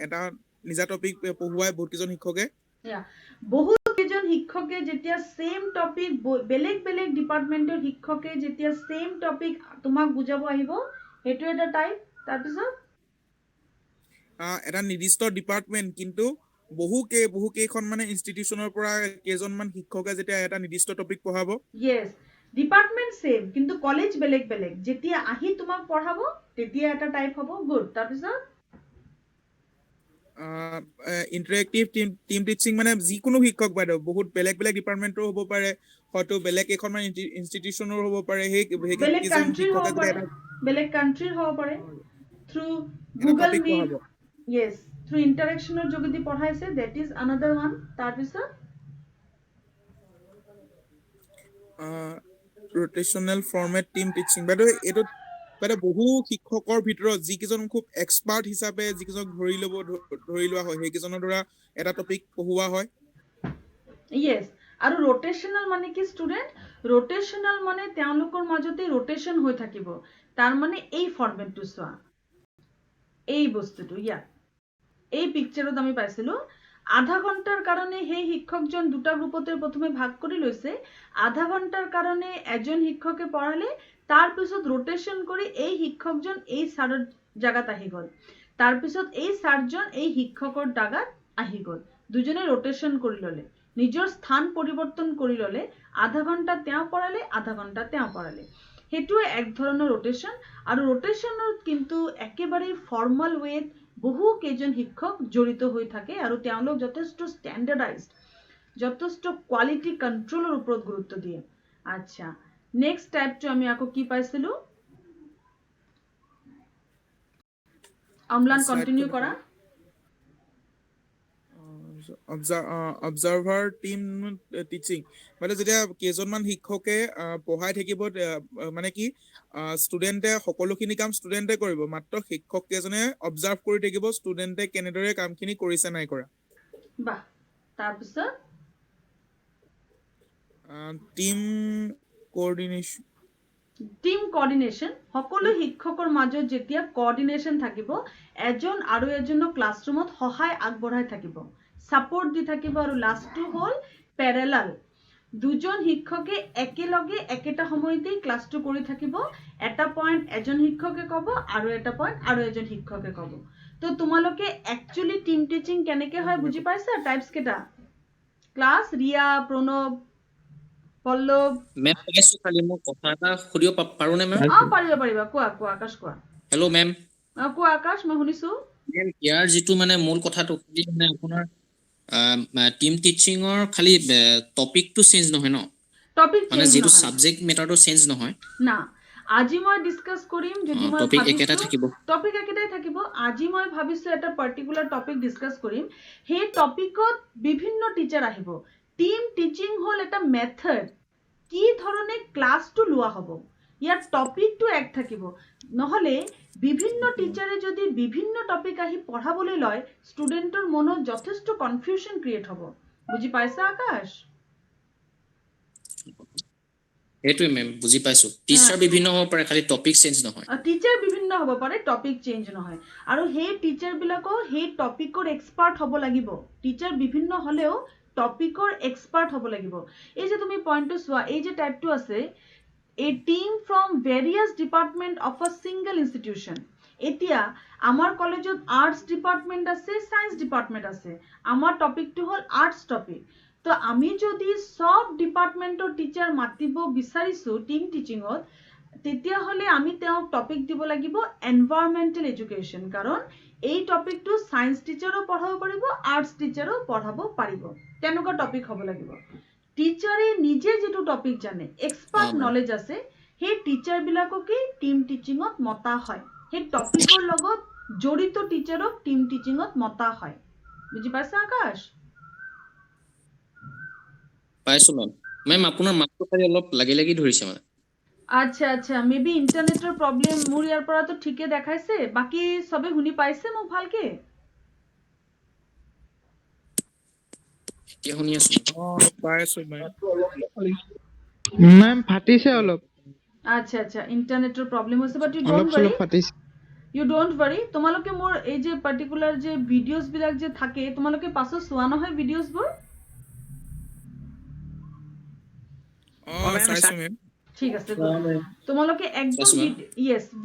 এটা নিজা টপিক পঢ়ুৱাই বহুত কেইজন শিক্ষকে। বহুত কেইজন শিক্ষকে যেতিয়া সেম টপিক, বেলেগ বেলেগ ডিপাৰ্টমেণ্টৰ শিক্ষকে যেতিয়া সেম টপিক তোমাক বুজাব আহিব, সেইটো এটা টাইপ। তাৰপিছত এটা নিৰ্দিষ্ট ডিপাৰ্টমেণ্ট কিন্তু বহু কেইখন ইনষ্টিটিউচনৰ পৰা কেইজনমান শিক্ষকে যেতিয়া এটা নিৰ্দিষ্ট টপিক পঢ়াব। ইয়েছ, ডিপাৰ্টমেণ্ট সেম কিন্তু কলেজ বেলেগ বেলেগ, যেতিয়া আহি তোমাক পঢ়াব তেতিয়া এটা টাইপ হ'ব। গুড। তাৰপিছত ইণ্টাৰেক্টিভ টিম টিচিং যিকোনো শিক্ষক বাইদেউ, বহুত বেলেগ বেলেগ ডিপাৰ্টমেণ্টৰ হ'ব পাৰে, হয়তো বেলেগ কেইখনমান ইনষ্টিটিউচনৰ হ'ব পাৰে। বেলেগ কাণ্ট্ৰিৰ হ'ব পাৰে, বেলেগ কাণ্ট্ৰিৰ হ'ব পাৰে। Through Google Meet, yes, through ইণ্টাৰেকশ্যনৰ যোগেদি পঢ়াইছে, দেট ইজ আনাদাৰ ওৱান। তাৰপিছত ৰোটেশনেল ফৰ্মেট টিম টিচিং বাইদেউ, এইটোত বাইদেউ বহু শিক্ষকৰ ভিতৰত যিকেইজন খুব এক্সপাৰ্ট হিচাপে যিকেইজন ধৰি লোৱা হয়, সেইকেইজনৰ দ্বাৰা এটা টপিক পঢ়ুওৱা হয়। ইয়েছ, আৰু ৰোটেশনেল মানে কি ষ্টুডেণ্ট? ৰোটেশনেল মানে তেওঁলোকৰ মাজতে ৰোটেশন হৈ থাকিব। তাৰ মানে এই ফৰ্মেটটো চোৱা, এই বস্তুটো ইয়াত এই পিকচাৰত আমি পাইছিলো। আধা ঘন্টাৰ কাৰণে সেই শিক্ষকজন দুটা গ্ৰুপতে প্ৰথমে ভাগ কৰি লৈছে। আধা ঘন্টাৰ কাৰণে এজন শিক্ষকে পঢ়ালে, তাৰপিছত ৰোটেশন কৰি এই শিক্ষকজন এই ছাৰৰ জাগাত আহি গ'ল, তাৰপিছত এই ছাৰজন এই শিক্ষকৰ জাগাত আহি গ'ল। দুজনে ৰোটেশন কৰি ল'লে, নিজৰ স্থান পৰিৱৰ্তন কৰি ল'লে। আধা ঘন্টা তেওঁ পঢ়ালে, আধা ঘন্টা তেওঁ পঢ়ালে, সেইটোৱে এক ধৰণৰ ৰোটেশন। আৰু ৰোটেশনত কিন্তু একেবাৰে ফৰ্মেল ৱেত বহু কেইজন শিক্ষক জড়িত হৈ থাকে আৰু তেওঁলোক যথেষ্ট ষ্টেণ্ডাৰ্ডাইজড, যথেষ্ট কোৱালিটি কণ্ট্ৰলৰ ওপৰত গুৰুত্ব দিয়ে। আচ্ছা, নেক্সট টাইপটো আমি আকৌ কি পাইছিলো? অম্লান কন্টিনিউ কৰা। অবজাৰ্ভাৰ টিম টিচিং মানে যেতিয়া কেইজনমান শিক্ষকে পঢ়াই থাকিব, ষ্টুডেণ্টে সকলোখিনি কাম ষ্টুডেণ্টে কৰিব, মাত্ৰ শিক্ষক কেইজনে অবজাৰ্ভ কৰি থাকিব ষ্টুডেণ্টে কেনেদৰে কামখিনি কৰিছে নাই কৰা। বাহ। তাৰপিছত টিম কোঅৰ্ডিনেশ্যন। টিম কোঅৰ্ডিনেশ্যন, সকলো শিক্ষকৰ মাজত যেতিয়া কোঅৰ্ডিনেশ্যন থাকিব, এজন আৰু এজনক ক্লাছৰুমত সহায় আগবঢ়াই থাকিব, ছাপোৰ্ট দি থাকিব। আৰু লাষ্টটো হ'ল পেৰেলাল, দুজন শিক্ষকে একেলগে একেটা সময়তে ক্লাছটো কৰি থাকিব। এটা পইণ্ট এজন শিক্ষকে ক'ব আৰু এটা পইণ্ট আৰু এজন শিক্ষকে ক'ব। তো তোমালোকে একচুয়ালি টিম টিচিং কেনেকে হয় বুজি পাইছা? টাইপস কেইটা? ক্লাছ ৰিয়া, প্ৰণৱ, পল্লৱ মেম পাইছো, খালি মই কথা এটা সুধিব পাৰোনে মেম? পাৰিবা কোৱা আকাশ কোৱা। Hello' ma'am. কোৱা আকাশ, মই শুনিছো। মেম ইয়াৰ যিটো মানে মূল কথাটো মানে আপোনাৰ টিম টিচিঙৰ খালি টপিকটো চেঞ্জ নহয় ন, টপিক মানে চেঞ্জ যিটো নহয় সাবজেক্ট মেটাৰটো চেঞ্জ নহয়, না। আজি মই ডিসকাস কৰিম, যদি মই টপিক একেটা ভাবিছো থাকিব। টপিক একেটাই থাকিব। আজি মই ভাবিছো এটা পাৰ্টিকুলাৰ টপিক ডিসকাস কৰিম, সেই টপিকত বিভিন্ন টিচাৰ আহিব। টিম টিচিং হল এটা মেথড, কি ধৰণে ক্লাছটো লোৱা হ'ব, ইয়াৰ টপিকটো এক থাকিব। নহলে বিভিন্ন টিচাৰে যদি বিভিন্ন টপিক আহি পঢ়াবলৈ লয়, ষ্টুডেন্টৰ মনত যথেষ্ট কনফিউজন ক্ৰিয়েট হ'ব। বুজি পাইছা আকাশ? সেইটোৱে মেম, বুজি পাইছো। টিচাৰ বিভিন্ন হ'ব পাৰে, খালি টপিক চেঞ্জ নহয়। টিচাৰ বিভিন্ন হ'ব পাৰে, টপিক চেঞ্জ নহয়। আৰু সেই টিচাৰ বিলাকো সেই টপিকৰ এক্সপাৰ্ট হ'ব লাগিব। টিচাৰ বিভিন্ন হ'লেও টপিকৰ এক্সপাৰ্ট হ'ব লাগিব। এই যে তুমি পইণ্টটো চোৱা, এই যে টাইপটো আছে, a team from various department of a single institution. এতিয়া আমাৰ কলেজত আৰ্টস ডিপাৰ্টমেন্ট আছে, সায়েন্স ডিপাৰ্টমেন্ট আছে। আমাৰ টপিকটো হ'ল আৰ্টস টপিক। তো আমি যদি সব ডিপাৰ্টমেন্টৰ টিচাৰ মাতিব বিচাৰিছো টিম টিচিঙত, তেতিয়াহ'লে আমি তেওঁক টপিক দিব লাগিব এনভাইৰনমেন্টেল এডুকেশ্যন, কাৰণ এই টপিকটো সায়েন্স টিচাৰো পঢ়াব পাৰিব, আৰ্টস টিচাৰো পঢ়াব পাৰিব। তেনেকুৱা টপিক হ'ব লাগিব। টিচাৰে নিজে যেটো টপিক জানে, এক্সপাৰ্ট নলেজ আছে, সেই টিচাৰ বিলাককে টিম টিচিঙত মতা হয়। সেই টপিকৰ লগত জড়িত টিচাৰক টিম টিচিঙত মতা হয়। বুজি পাইছা আকাশ? পাইছো মেম। মেম আপোনাৰ মাতটো খালি অলপ লাগি ধৰিছে মানে। আচ্ছা, মেবি ইন্টাৰনেটৰ প্ৰব্লেম। মোৰ ইয়াৰ পৰাতো ঠিকে দেখাইছে, বাকি সবে শুনি পাইছে মোক ভালকে? এতিয়া শুনি আছো। পাইছো মেম। মেম ফাটিছে অলপ। আচ্ছা, ইন্টাৰনেটৰ প্ৰব্লেম হৈছে, বাট ইউ অলপ ডোন্ট চলপ ৱাৰি। ফাটিছে। You don't worry. তোমালোকে মোৰ এই যে পাৰ্টিকুলাৰ যে ভিডিঅ'জ বিলাক যে থাকে, তোমালোকে পাছত চোৱা নহয় ভিডিঅ'জবোৰ? মেম চাইছো মেম। ঠিক আছে, তোমালোকে একদম চাইছো মেম।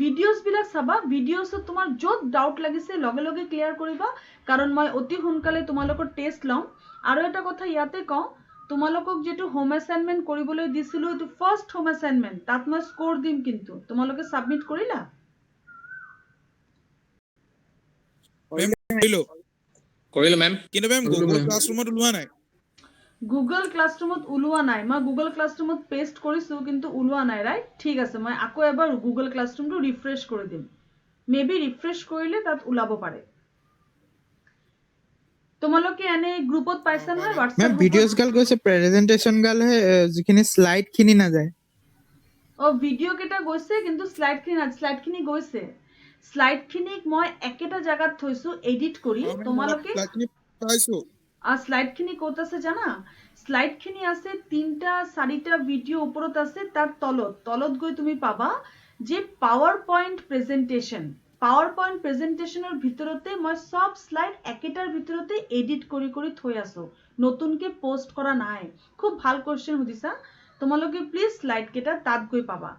ভিডিঅ'জ বিলাক চাবা। ভিডিঅ'ছত তোমাৰ য'ত ডাউট লাগিছে লগে লগে ক্লিয়াৰ কৰিবা, কাৰণ মই অতি সোনকালে তোমালোকৰ টেষ্ট ল'ম। আৰু এটা কথা ইয়াতে কওঁ, তোমালোকক যেটো হোম এছাইনমেন্ট কৰিবলৈ দিছিলো, এইটো ফাৰ্ষ্ট হোম এছাইনমেন্ট, তাত মই স্কোৰ দিম, কিন্তু তোমালোকে সাবমিট কৰিলা? কৰিলো মেম। কিন্তু মেম গুগল ক্লাছৰুমত ওলোৱা নাই। গুগল ক্লাছৰুমত ওলোৱা নাই। মই গুগল ক্লাছৰুমত পেষ্ট কৰিছো, কিন্তু ওলোৱা নাই, ৰাইট? ঠিক আছে, মই আকৌ এবাৰ গুগল ক্লাছৰুমটো ৰিফ্ৰেছ কৰি দিম। মেবি ৰিফ্ৰেছ কৰিলে তাত ওলাব পাৰে। তোমালোকে এনে গ্ৰুপত পাইছা নহয়, মেম হোৱাটছএপ ভিডিঅ'জ গ্ৰুপত? গাল গৈছে, প্ৰেজেন্টেশন গালহে যিখিনি স্লাইড খিনি নাযায়। ভিডিঅ' কেইটা গৈছে, কিন্তু শ্লাইডখিনি গৈছে। শ্লাইডখিনিক মই একেটা জাগাত থৈছো এডিট কৰি। তোমালোকে পাইছো। শ্লাইডখিনি ক'ত আছে জানা? শ্লাইডখিনি আছে 3-4টা ভিডিঅ' ওপৰত আছে, তাৰ তলত গৈ তুমি পাবা যে PowerPoint presentation. PowerPoint প্ৰেজেন্টেশনৰ ভিতৰতে মই সব শ্লাইড একেটাৰ ভিতৰতে এডিট কৰি থৈ আছো, নতুনকে পোষ্ট কৰা নাই। খুব ভাল কোৱেশ্চন সুধিছা। তোমালোকে প্লিজ শ্লাইড কেইটা তাত গৈ পাবা।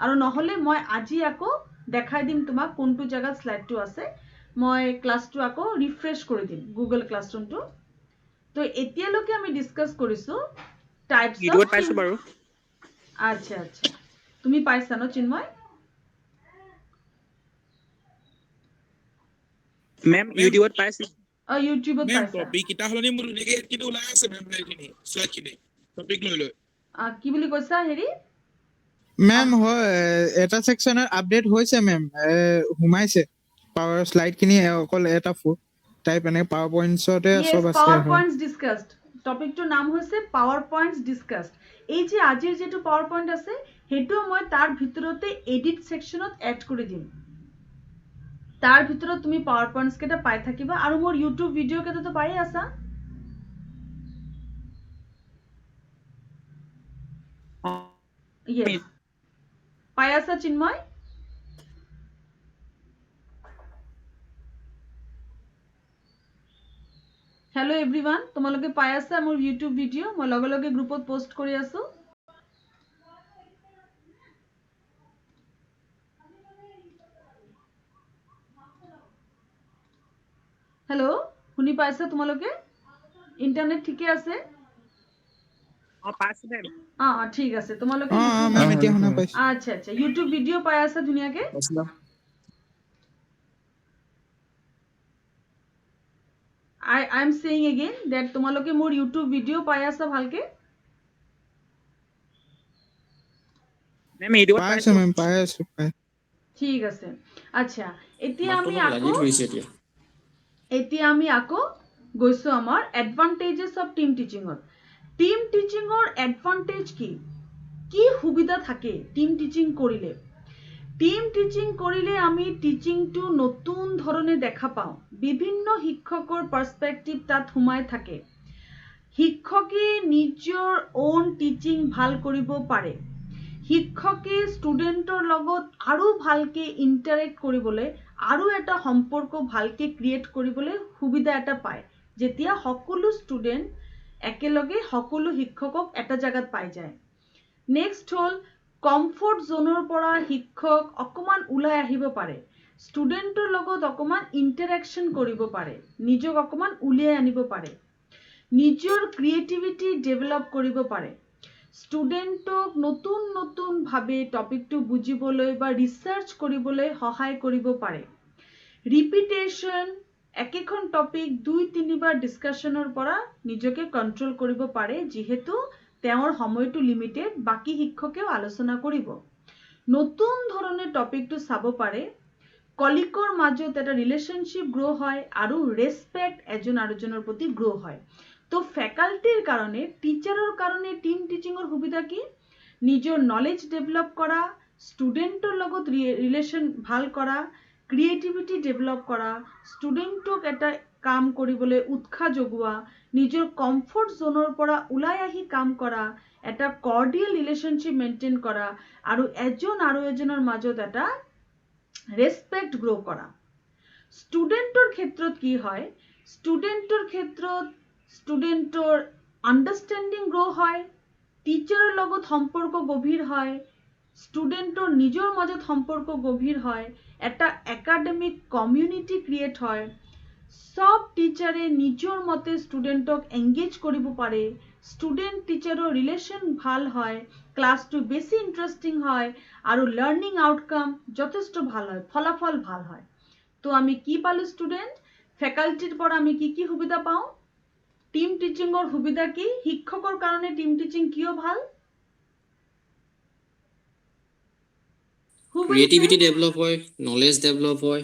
আৰু নহলে মই আজি আকৌ দেখাই দিম তোমাক কোনটো জায়গাত শ্লাইডটো আছে। মই ক্লাছটো আকৌ ৰিফ্ৰেছ কৰি দিম, গুগল ক্লাছৰুমটো। তো এতিয়ালৈকে আমি ডিসকাস কৰিছো টাইপস অফ ভিডিঅ'ত পাইছো বাৰু। আচ্ছা, তুমি পাইছা ন চিন্ময়? মেম ইউটিউবত পাইছো। ইউটিউবত মেম পাইছা? টপিক এটা হলনি মোৰ ধুনীয়াকে কিন্তু ওলাই আছে মেম, এইখিনি স্লাইডখিনি টপিক লৈ কি বুলি কৈছা হেৰি? মেম হয়, এটা সেকশনৰ আপডেট হৈছে মেম, সোমাইছে পাৱাৰ স্লাইড খিনি অকল এটা টাইপ এনে পাৱাৰ পইণ্টছতে ইয়েস, সব আছে পাৱাৰ হয়। Points discussed. টপিকটোৰ নাম হৈছে পাৱাৰ পইণ্টছ ডিসকাসড। এই যে আজিৰ যেটো পাৱাৰ পইণ্ট আছে, হেতু মই তাৰ ভিতৰতে এডিট সেকশনত এড কৰি দিম। তাৰ ভিতৰত তুমি পাৱাৰ পইণ্টছ কেইটা পাই থাকিবা, আৰু মোৰ ইউটিউব ভিডিঅ' কেইটাতো পাই আছা। ইয়েস, পাই আছা চিন্ময়? হেল্ল' এভৰিৱান, তোমালোকে পাই আছা মোৰ ইউটিউব ভিডিঅ'? মই লগে লগে গ্ৰুপত পোষ্ট কৰি আছো। হেল্ল', শুনি পাইছা তোমালোকে? ইন্টাৰনেট ঠিকে আছে? পাইছো মেম। ঠিক আছে তোমালোকে অ YouTube মেম এতিয়া শুনা পাইছো আচ্ছা ইউটিউব ভিডিঅ' পাই আছা ধুনীয়াকে I am saying again that তোমালোকে মোৰ YouTube ভিডিঅ' পাই আছা ভালকে মেম ইউটিউবত পাইছো পাইছো। মেম পাই আছো ঠিক আছে আচ্ছা এতিয়া মাতটো আমি অলপ লাগি আকৌ ধৰিছে এতিয়া গৈছো আমাৰ এডভান্টেজেছ অফ টিম টিচিঙত টিম টিচিঙৰ এডভান্টেজ কি সুবিধা থাকে টিম টিচিং কৰিলে টিম টিচিং কৰিলে আমি টিচিংটো নতুন ধৰণে দেখা পাওঁ বিভিন্ন শিক্ষকৰ পাৰ্সপেক্টিভ তাত সোমাই থাকে শিক্ষকে নিজৰ ওন টিচিং ভাল কৰিব পাৰে শিক্ষকে ষ্টুডেণ্টৰ লগত আৰু ভালকে ইণ্টাৰেক্ট কৰিবলৈ আৰু এটা সম্পৰ্ক ভালকে ক্ৰিয়েট কৰিবলৈ সুবিধা এটা পায় যেতিয়া সকলো ষ্টুডেণ্ট একেলগে সকলো শিক্ষকক এটা জায়গাত পাই যায় নেক্সট হল কমফৰ্ট জোনৰ পৰা শিক্ষক অকমান ওলাই আহিব পাৰে ষ্টুডেণ্টৰ লগত অকমান ইণ্টাৰেকশ্যন কৰিব পাৰে নিজক অকমান উলিয়াই আনিব পাৰে নিজৰ ক্ৰিয়েটিভিটি ডেভেলপ কৰিব পাৰে ষ্টুডেণ্টক নতুন ভাৱে টপিকটো বুজিবলৈ বা ৰিচাৰ্চ কৰিবলৈ সহায় কৰিব পাৰে ৰিপিটেশ্যন একেখন টপিক 2-3 বাৰ ডিসকাশনৰ পৰা নিজকে কন্ট্ৰোল কৰিব পাৰে যিহেতু তেওঁৰ সময়টো লিমিটেড বাকি শিক্ষকেও আলোচনা কৰিব নতুন ধৰণে টপিকটো চাব পাৰে কলিকৰ মাজত এটা ৰিলেশনশিপ গ্ৰো হয় আৰু ৰেসপেক্ট এজন আৰুজনৰ প্ৰতি গ্ৰো হয় তো ফ্যাকাল্টিৰ কাৰণে টিচাৰৰ কাৰণে টিম টিচিঙৰ সুবিধা কি নিজৰ নলেজ ডেভেলপ কৰা ষ্টুডেণ্টৰ লগত ৰিলেশন ভাল কৰা ক্ৰিয়েটিভিটি ডেভেলপ কৰা ষ্টুডেণ্টক এটা কাম কৰিবলৈ উৎসাহ যোগোৱা নিজৰ কমফৰ্ট জোনৰ পৰা ওলাই আহি কাম কৰা এটা কৰ্ডিয়েল ৰিলেশনশিপ মেইনটেইন কৰা আৰু এজনৰ মাজত এটা ৰেসপেক্ট গ্ৰো কৰা ষ্টুডেণ্টৰ ক্ষেত্ৰত কি হয় ষ্টুডেণ্টৰ ক্ষেত্ৰত ষ্টুডেণ্টৰ আন্ডাৰষ্টেণ্ডিং গ্ৰো হয় টিচাৰৰ লগত সম্পৰ্ক গভীৰ হয় ষ্টুডেণ্টৰ নিজৰ মাজত সম্পৰ্ক গভীৰ হয় এটা একাডেমিক কমিউনিটি ক্ৰিয়েট হয় সব টিচাৰে নিজৰ মতে ষ্টুডেণ্টক এংগেজ কৰিব পাৰে ষ্টুডেণ্ট টিচাৰৰ ৰিলেশন ভাল হয় ক্লাছটো বেছি ইন্টাৰেষ্টিং হয় আৰু লাৰ্নিং আউটকাম যথেষ্ট ভাল হয় ফলাফল ভাল হয় তো আমি কি পালো ষ্টুডেণ্ট ফ্যাকাল্টিৰ পৰা আমি কি সুবিধা পাওঁ টিম টিচিঙৰ সুবিধা কি শিক্ষকৰ কাৰণে টিম টিচিং কিয় ভাল ক্ৰিয়েটিভিটি ডেভেলপ হয় নলেজ ডেভেলপ হয়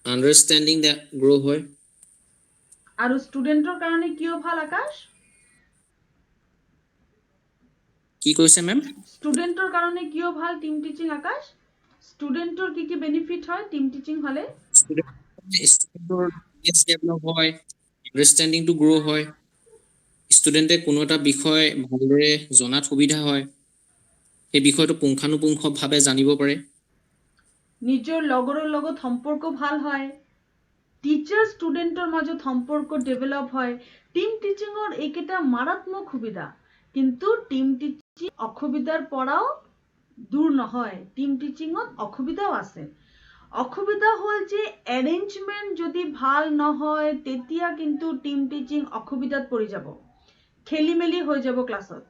আন্ডাৰষ্টেণ্ডিং গ্ৰো হয় আৰু ষ্টুডেণ্টৰ কাৰণে কিয় ভাল আকাশ কি কৈছে মেম ষ্টুডেণ্টৰ কাৰণে কিয় ভাল টিম টিচিং আকাশ ষ্টুডেণ্টৰ কি বেনিফিট হয় টিম টিচিং হলে ষ্টুডেণ্টৰ নলেজ ডেভেলপ হয় আন্ডাৰষ্টেণ্ডিংটো গ্ৰো হয় ষ্টুডেণ্টে কোনো এটা বিষয় ভালদৰে জনাত সুবিধা হয় সেই বিষয়টো পুংখানুপুংখভাৱে জানিব পাৰে নিজৰ লগৰৰ লগত সম্পৰ্ক ভাল হয় টিচাৰ ষ্টুডেণ্টৰ মাজত সম্পৰ্ক ডেভেলপ হয় টিম টিচিঙৰ এইকেইটা মাৰাত্মক সুবিধা কিন্তু টিম টিচিং অসুবিধাৰ পৰাও দূৰ নহয় টিম টিচিঙত অসুবিধাও আছে অসুবিধা হল যে এৰেঞ্জমেন্ট যদি ভাল নহয় তেতিয়া কিন্তু টিম টিচিং অসুবিধাত পৰি যাব খেলিমেলি হৈ যাব ক্লাছত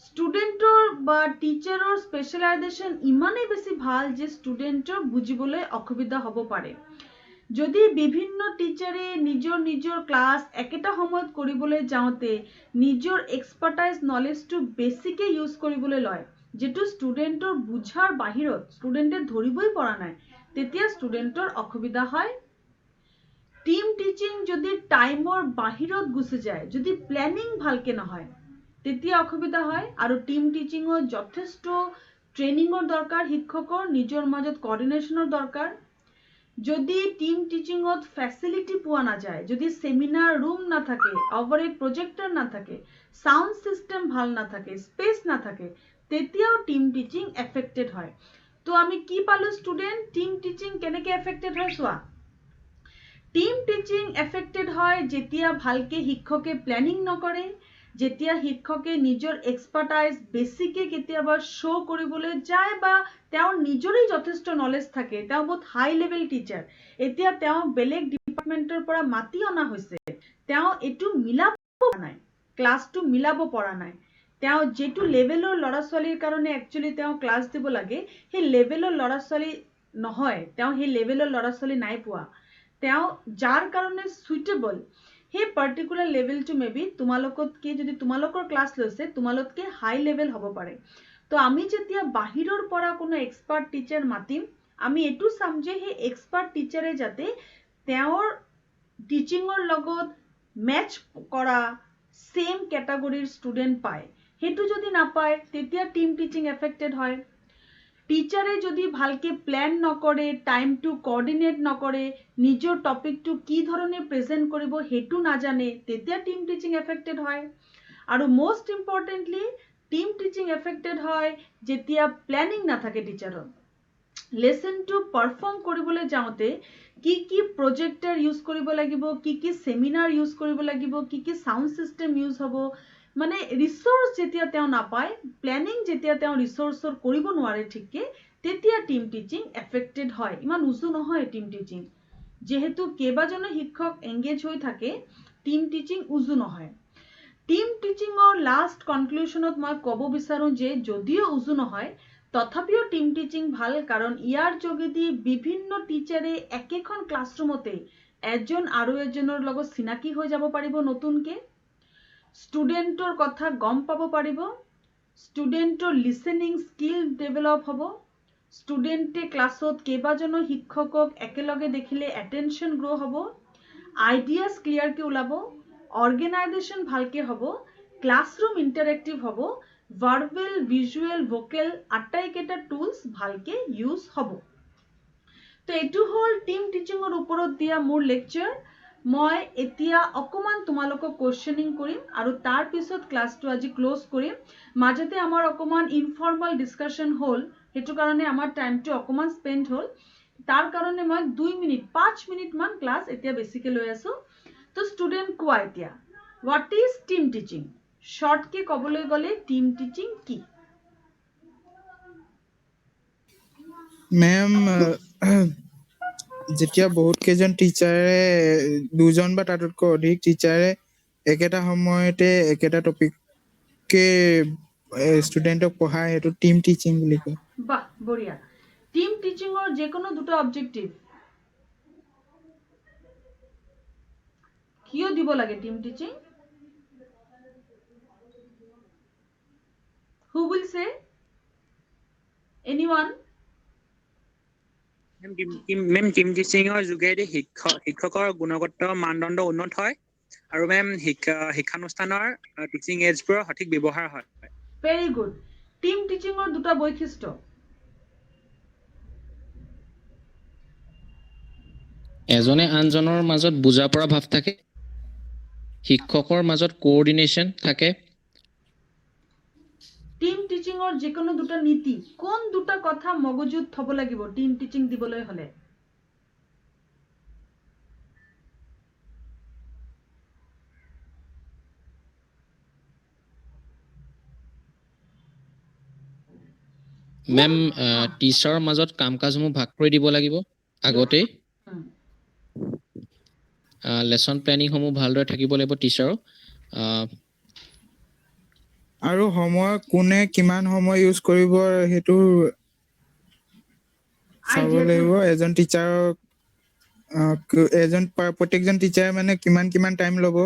ষ্টুডেণ্টৰ বা টিচাৰৰ স্পেশালাইজেশন ইমানেই বেছি ভাল যে ষ্টুডেণ্টৰ বুজিবলৈ অসুবিধা হ'ব পাৰে যদি বিভিন্ন টিচাৰে নিজৰ ক্লাছ একেটা সময়ত কৰিবলৈ যাওঁতে নিজৰ এক্সপাৰ্টাইজ নলেজটো বেছিকে ইউজ কৰিবলৈ লয় যেটো ষ্টুডেণ্টৰ বুঝাৰ বাহিৰত ষ্টুডেণ্টে ধৰিবই পৰা নাই তেতিয়া ষ্টুডেণ্টৰ অসুবিধা হয় টিম টিচিং যদি টাইমৰ বাহিৰত গুচি যায় যদি প্ল্যানিং ভালকে নহয় তেতিয়া অসুবিধা হয় আৰু টিম টিচিঙৰ যথেষ্ট ট্ৰেইনিঙৰ দৰকাৰ শিক্ষকৰ নিজৰ মাজত কোঅৰ্ডিনেশনৰ দৰকাৰ যদি টিম টিচিঙত ফ্যাসিলিটি পোৱা নাযায় যদি সেমিনাৰ রুম না থাকে ওভারহেড প্রজেক্টর না থাকে সাউন্ড সিস্টেম ভাল না থাকে স্পেস না থাকে তেতিয়াও টিম টিচিং এফেক্টেড হয় তো আমি কি পালো স্টুডেন্ট টিম টিচিং কেনেকে এফেক্টেড হয় সোয়া টিম টিচিং এফেক্টেড হয় যেতিয়া ভালকে শিক্ষকে প্ল্যানিং নকৰে যেতিয়া শিক্ষকে নিজৰ এক্সপাৰ্টাইজ বেছিকে কেতিয়াবা শো কৰিবলৈ যায় বা তেওঁৰ নিজৰেই যথেষ্ট নলেজ থাকে তেওঁ বহুত হাই লেভেল টিচাৰ এতিয়া তেওঁ বেলেগ ডিপাৰ্টমেন্টৰ পৰা মাতি অনা হৈছে তেওঁ এটো মিলাব নাই ক্লাছটো মিলাব পৰা নাই, তেওঁ যেটো লেভেলৰ ল'ৰা ছোৱালীৰ কাৰণে একচুয়ালি তেওঁ ক্লাছ দিব লাগে সেই লেভেলৰ ল'ৰা ছোৱালী নহয়, তেওঁ সেই লেভেলৰ ল'ৰা ছোৱালী নাই পোৱা, তেওঁ যাৰ কাৰণে সুইটেবল সেই পাৰ্টিকুলাৰ লেভেলটো মেবি তোমালোকতকে যদি তোমালোকৰ ক্লাছ লৈছে তোমালোকতকে হাই লেভেল হ'ব পাৰে। তো আমি যেতিয়া বাহিৰৰ পৰা কোনো এক্সপাৰ্ট টিচাৰ মাতিম আমি এটো চাম যে সেই এক্সপাৰ্ট টিচাৰে যাতে তেওঁৰ টিচিঙৰ লগত মেচ কৰা সেম ক্যাটাগৰীৰ ষ্টুডেন্ট পায়, হেতু যদি নাপায় তেতিয়া টিম টিচিং এফেক্টেড হয়। টিচাৰে যদি ভালকে প্ল্যান নকৰে, টাইমটো কোঅৰ্ডিনেট নকৰে, নিজৰ টপিকটো কি ধৰণে প্ৰেজেন্ট কৰিব হেতু নাজানে তেতিয়া টিম টিচিং এফেক্টেড হয়। আৰু মোস্ট ইম্পৰ্টেন্টলি টিম টিচিং এফেক্টেড হয় যেতিয়া প্ল্যানিং নাথাকে টিচাৰৰ। লেসনটো পাৰফৰ্ম কৰিবলৈ যাওঁতে কি প্ৰজেক্টৰ ইউজ কৰিব লাগিব, কি সেমিনাৰ ইউজ কৰিব লাগিব, কি সাউন্ড সিস্টেম ইউজ হ'ব, মানে ৰিসোৰ্স যেতিয়া তেওঁ নাপায়, প্ল্যানিং যেতিয়া তেওঁ ৰিসোৰ্সৰ কৰিব নোৱাৰে ঠিককে তেতিয়া টিম টিচিং এফেক্টেড হয়। ইমান উজু নহয় টিম টিচিং, যেহেতু কেইবাজনো শিক্ষক এংগেজ হৈ থাকে টিম টিচিং উজু নহয়। টিম টিচিঙৰ লাষ্ট কনক্লুশনত মই ক'ব বিচাৰো যে যদিও উজু নহয় তথাপিও টিম টিচিং ভাল, কাৰণ ইয়াৰ যোগেদি বিভিন্ন টিচাৰে একেখন ক্লাছৰুমতে এজন আৰু এজনৰ লগত চিনাকি হৈ যাব পাৰিব, নতুনকে ষ্টুডেন্টৰ কথা গম পাব পাৰিব, ষ্টুডেন্টৰ লিসেনিং স্কিল ডেভেলপ হ'ব, ষ্টুডেন্টে ক্লাছত কেইবাজনো শিক্ষকক একেলগে দেখিলে এটেনশন গ্ৰো হ'ব, আইডিয়াস ক্লিয়াৰকে ওলাব, অৰ্গেনাইজেশন ভালকে হ'ব, ক্লাছৰুম ইন্টাৰেক্টিভ হ'ব, ভাৰ্বেল ভিজুৱেল ভোকেল আটাইকেইটা টুলস ভালকে ইউজ হ'ব। তো এটো হল টিম টিচিঙৰ ওপৰত দিয়া মোৰ লেকচাৰ। মই এতিয়া অকমান তোমালোকক কোৱেশ্চনিং কৰিম আৰু তাৰ পিছত ক্লাছটো আজি ক্লোজ কৰিম। মাজতে আমাৰ অকমান ইনফৰ্মাল ডিসকাশন হল, হেতু কাৰণে আমাৰ টাইমটো অকমান স্পেন্ড হল, তাৰ কাৰণে মই 5 মিনিট মান ক্লাছ এতিয়া বেছিকে লৈ আছো। তো ষ্টুডেন্ট কোৱা এতিয়া হোৱাট ইজ টিম টিচিং, শৰ্টকে কবলৈ গলে টিম টিচিং কি? মেম যেতিয়া বহুত কেইজন টিচাৰে দুজন বা তাতকৈ অধিক টিচাৰে একেটা সময়তে একেটা টপিককে ষ্টুডেণ্টক পঢ়ায় সেইটো টিম টিচিং বুলি কয়। বাহ, বঢ়িয়া। টিম টিচিঙৰ যে কোনো দুটো অবজেক্টিভ কিয় দিব লাগে team teaching? Who will say? Anyone? Ma'am team টিচিঙৰ যোগেদি শিক্ষকৰ গুণগত মানদণ্ড উন্নত হয় আৰু মেম শিক্ষানুষ্ঠানৰ টিচিং এডছবোৰৰ সঠিক ব্যৱহাৰ হয়। Very good. টিম টিচিঙৰ দুটা বৈশিষ্ট্য। এজনে আনজনৰ মাজত বুজা পৰা ভাৱ থাকে, শিক্ষকৰ মাজত কোঅৰ্ডিনেশ্যন থাকে। টিম টিচিঙৰ যে কোনো দুটা নীতি, কোন দুটা কথা মগজুত থব লাগিব টিম টিচিং দিবলৈ হলে? মেম টিচাৰৰ মাজত কাম কাজসমূহ ভাগ কৰি দিব লাগিব আগতেই। লেসন প্লেনিংসমূহ ভালদৰে থাকিব লাগিব টিচাৰৰ। আৰু সময় কোনে কিমান সময় ইউজ কৰিব সেইটো চাব লাগিব। এজন টিচাৰক প্ৰত্যেকজন টিচাৰে মানে কিমান টাইম ল'ব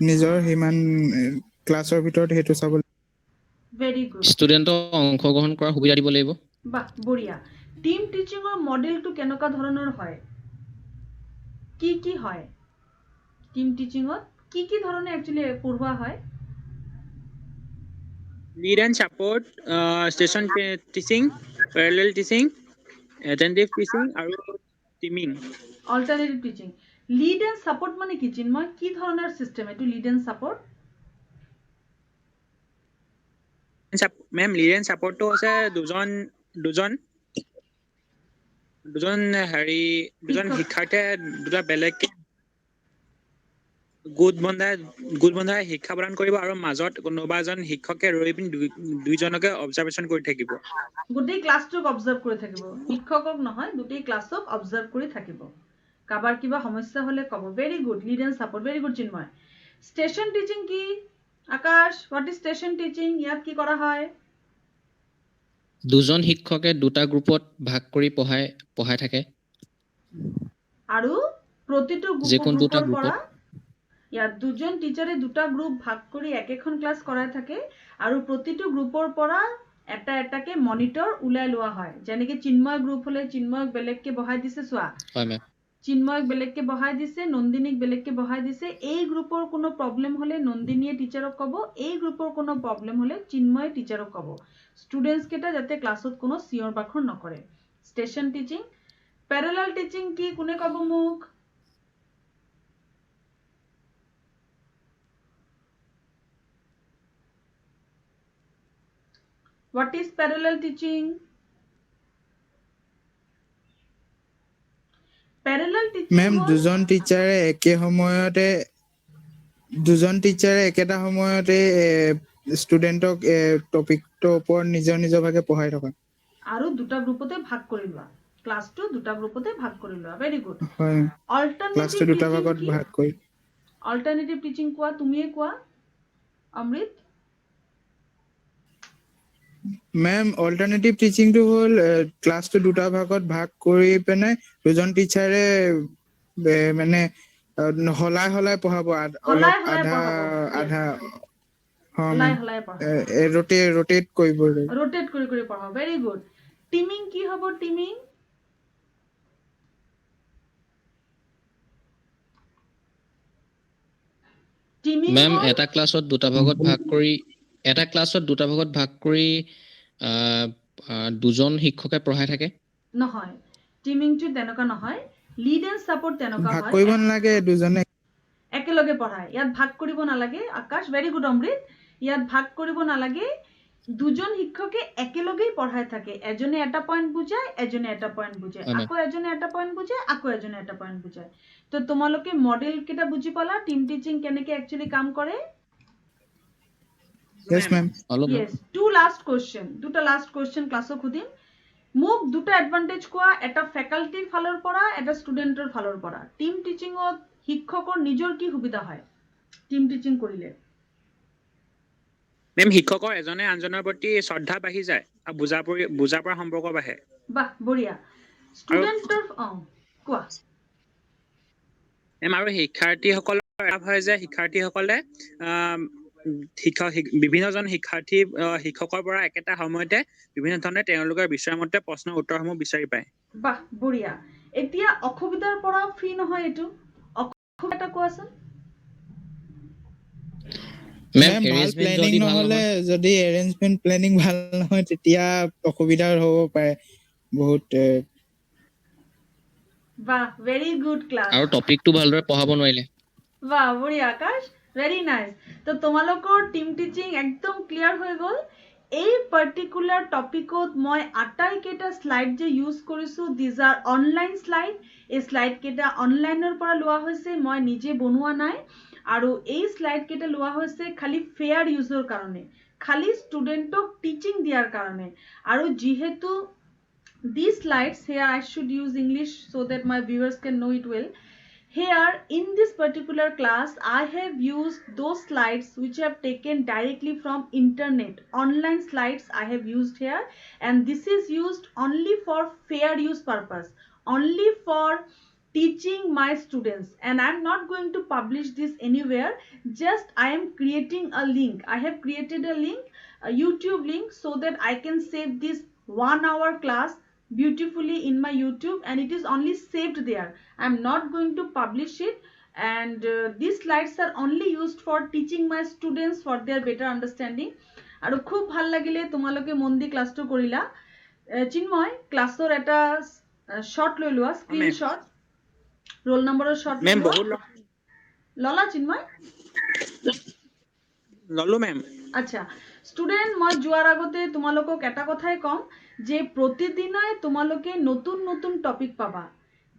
নিজৰ সিমান ক্লাছৰ ভিতৰত সেইটো চাব লাগিব। Very good. ষ্টুডেণ্টক অংশগ্ৰহণ কৰাৰ সুবিধা দিব লাগিব। বাহ, বঢ়িয়া। টিম টিচিঙৰ মডেলটো কেনেকুৱা ধৰণৰ হয়, কি হয় টিম টিচিঙত, কি ধৰণে একচুয়ালি পঢ়োৱা হয়? Lead and support, station teaching, parallel teaching, attentive teaching আৰু teaming. Alternative teaching. Lead and support মানে কি চিন্ময়, কি ধৰণৰ সিস্টেম এটো lead and support? Ma'am lead and ছাপোৰ্টটো হৈছে দুজন শিক্ষাৰ্থীয়ে দুটা বেলেগ গোট বন্ধাই শিক্ষা প্ৰদান কৰিব আৰু মাজত কোনোবা এজন শিক্ষকে ৰৈ পিনি দুইজনকে অবজাৰভেশ্যন কৰি থাকিব। গোটেই ক্লাছটোক অবজাৰ্ভ কৰি থাকিব, শিক্ষকক নহয় গোটেই ক্লাছক অবজাৰ্ভ কৰি থাকিব। কাবাৰ কিবা সমস্যা হলে কব। Very good, lead and support, very good Chinmoy. Station teaching কি? আকাশ, what is station teaching? ইয়াত কি কৰা হয়? দুজন শিক্ষকে দুটা গ্ৰুপত ভাগ কৰি পঢ়াই থাকে আৰু প্ৰতিটো যিকোনো দুটা গ্ৰুপৰ পৰা গ্ৰুপত ইয়াত দুজন টিচাৰে দুটা গ্ৰুপ ভাগ কৰি একেখন ক্লাছ কৰাই থাকে আৰু প্ৰতিটো গ্ৰুপৰ পৰা এটা এটাকে মনিটৰ ওলাই লোৱা হয়। যেনেকে চিন্ময় গ্ৰুপ হলে চিন্ময়ক বেলেগকে বহাই দিছে, চোৱা হয় মেম চিন্ময়ক বেলেগকে বহাই দিছে, নন্দিনীক বেলেগকে বহাই দিছে। এই গ্ৰুপৰ কোনো প্ৰব্লেম হলে নন্দিনীয়ে টিচাৰক ক'ব, এই গ্ৰুপৰ কোনো প্ৰব্লেম হলে চিন্ময়ে টিচাৰক ক'ব। ষ্টুডেন্টস কেইটা যাতে ক্লাছত কোনো চিঞৰ বাখৰ নকৰে। Station teaching. প্যারালাল টিচিং কি কোনে ক'ব মোক? What is parallel teaching? Parallel teaching ma'am হ'ল দুজন টিচাৰে একেটা সময়তে ষ্টুডেণ্টক টপিকটোৰ ওপৰত নিজৰ ভাগে পঢ়াই থকা আৰু দুটা গ্ৰুপতে ভাগ কৰি লোৱা, ক্লাছটো দুটা গ্ৰুপতে ভাগ কৰি লোৱা। Very good. হয় অল্টাৰনেটিভ ক্লাছটো দুটা টিচিং ভাগত কি? ভাগ কৰি অল্টাৰনেটিভ টিচিং কোৱা, তুমিয়ে কোৱা অমৃত। মেম অল্টাৰনেটিভ টিচিংটো হ'ল ক্লাছটো দুটা ভাগত ভাগ কৰি পিনে দুজন টিচাৰে মানে হলাই পঢ়াব অলপ হলাই আধা পঢ়াব। হলাই পঢ়াব। ৰোটেট কৰিব ৰোটেট কৰি পঢ়াব। Very good. টিমিং কি হ'ব? টিমিং মেম এটা ক্লাছত দুটা ভাগত ভাগ কৰি দুজন শিক্ষকে পঢ়াই থাকে নহয়, টিমিংটো তেনেকুৱা নহয়। লিড এণ্ড ছাপোৰ্ট তেনেকুৱা ভাগ হয়। কৰিব নালাগে দুজনে একেলগে পঢ়ায়। ইয়াত ভাগ কৰিব নালাগে। আকাশ, ভেৰি গুড অমৃত। ইয়াত ভাগ কৰিব নালাগে। দুজন শিক্ষকে একেলগেই পঢ়াই থাকে। এজনে এটা পইণ্ট বুজায়, এজনে এটা পইণ্ট বুজায়, হয়, ma'am. আকৌ এজনে এটা পইণ্ট বুজায়, আকৌ এজনে এটা পইণ্ট বুজায়। তো তোমালোকে মডেল কেইটা বুজি পালা টিম টিচিং কেনেকে একচুয়ালি কাম কৰে? ইয়েছ মেম অলপ Yes, দুটা লাষ্ট কোৱেশ্চন ক্লাছত সুধিম। মোক দুটা এডভান্টেজ কোৱা, এটা ফেকাল্টিৰ ফালৰ পৰা, এটা ষ্টুডেণ্টৰ ফালৰ পৰা। টিম টিচিঙত শিক্ষকৰ নিজৰ কি সুবিধা হয় টিম টিচিং কৰিলে? মেম শিক্ষকৰ এজনে আনজনৰ প্ৰতি শ্ৰদ্ধা বাঢ়ি যায় আৰু বুজা পৰা সম্পৰ্ক বাঢ়ে। বাহ, বঢ়িয়া। ষ্টুডেণ্টৰ কোৱা। মেম আৰু শিক্ষাৰ্থীসকলৰ লাভ হয় যে শিক্ষাৰ্থীসকলে বিভিন্নজন শিক্ষকৰ পৰা একেটা সময়তে বিভিন্ন ধৰণে তেওঁলোকৰ বিচৰামতে প্ৰশ্নৰ উত্তৰসমূহ বিচাৰি পায়। বাহ, বঢ়িয়া। এতিয়া অসুবিধাৰ পৰা ফ্ৰী নহয় এইটো, অসুবিধা কোৱাচোন। মেম ভাল এৰেঞ্জমেন্ট প্লেনিং যদি ভাল নহলে নহয় যদি এৰেঞ্জমেন্ট প্লেনিং ভাল নহয় তেতিয়া অসুবিধা হ'ব পাৰে বহুত বাহ, ভেৰি গুড ক্লাছ। আৰু টপিকটো ভালদৰে পঢ়াব নোৱাৰিলে বাহ, বঢ়িয়া আকাশ, ভেৰি নাইস। তো তোমালোকৰ টিম টিচিং একদম ক্লিয়াৰ হৈ গ'ল। এই পাৰ্টিকুলাৰ টপিকত মই আটাইকেইটা শ্লাইড যে ইউজ কৰিছোঁ, দিজ আৰ অনলাইন শ্লাইড। এই শ্লাইড কেইটা অনলাইনৰ পৰা লোৱা হৈছে, মই নিজে বনোৱা নাই। আৰু এই শ্লাইড কেইটা লোৱা হৈছে খালি ফেয়াৰ ইউজৰ কাৰণে, খালি ষ্টুডেণ্টক টিচিং দিয়াৰ কাৰণে। আৰু যিহেতু these slides here, I should use English so that my viewers can know it well. Here in this particular class I have used those slides which I have taken directly from internet. Online slides I have used here, and this is used only for fair use purpose, only for teaching my students, and I am not going to publish this anywhere. Just I am creating a link. I have created a link, a YouTube link, so that I can save this 1 hour class beautifully in my YouTube, and it is only saved there. I am not going to publish it, and these slides are only used for teaching my students for their better understanding. আৰু খুব ভাল লাগিলে তোমালোকে মন দি ক্লাছটো কৰিলা। চিন্ময়, ক্লাছৰ এটা শট লৈ লোৱা, স্ক্ৰীনশ্বট, ৰোল নম্বৰৰ শট লৈ মেম লোৱা। বহুত ললা চিন্ময়? ললো মেম। আচ্ছা ষ্টুডেণ্ট, মই যোৱাৰ আগতে তোমালোকক এটা কথাই ক'ম যে প্ৰতিদিনাই তোমালোকে নতুন নতুন টপিক পাবা,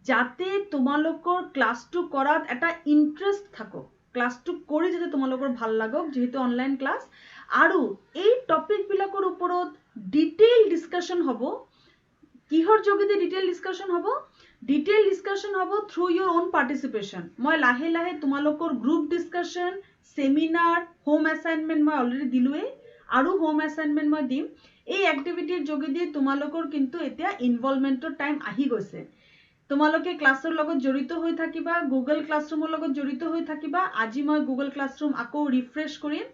যাতে তোমালোকৰ ক্লাছটো কৰাত এটা ইণ্টাৰেষ্ট থাকক, ক্লাছটো কৰি যাতে তোমালোকৰ ভাল লাগক, যেহেতু অনলাইন ক্লাছ। আৰু এই টপিকবিলাকৰ ওপৰত ডিটেইল ডিছকাশ্যন হ'ব। কিহৰ যোগেদি ডিটেইল ডিছকাশ্যন হ'ব? ডিটেইল ডিসকাশন হ'ব থ্ৰু ইউৰ ওন পাৰ্টিচিপেশ্যন। মই লাহে লাহে তোমালোকৰ group discussion, seminar, home assignment মই অলৰেডি দিলোৱেই আৰু হোম এছাইনমেণ্ট মই দিম। এই এক্টিভিটিৰ যোগেদি তোমালোকৰ কিন্তু এতিয়া ইনভলভমেণ্টৰ টাইম আহি গৈছে। তোমালোকে ক্লাছৰ লগত জড়িত হৈ থাকিবা, গুগল ক্লাছৰুমৰ লগত জড়িত হৈ থাকিবা। আজি মই গুগল ক্লাছৰুম আকৌ ৰিফ্ৰেছ কৰিম।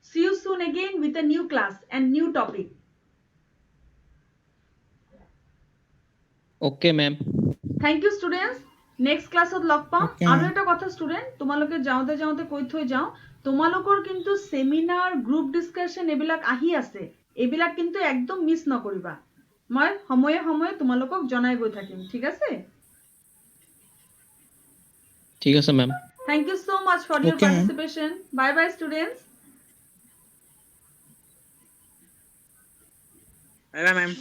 See you soon again with a new class and new topic. Okay, ma'am. Thank you students. Next classত লগ পাম। Okay, আৰু ma'am. এটা কথা ষ্টুডেন্ট, তোমালোকে যাওঁতে যাওঁতে কৈ থৈ যাওঁ, তোমালোকৰ কিন্তু সেমিনাৰ, গ্ৰুপ ডিসকাশন এইবিলাক আহি আছে। এইবিলাক কিন্তু একদম মিছ নকৰিবা। মই সময়ে সময়ে তোমালোকক জনাই গৈ থাকিম, ঠিক আছে? ঠিক আছে ma'am. Thank you so much for your Okay, ma'am. participation. Bye bye students. Bye bye, ma'am.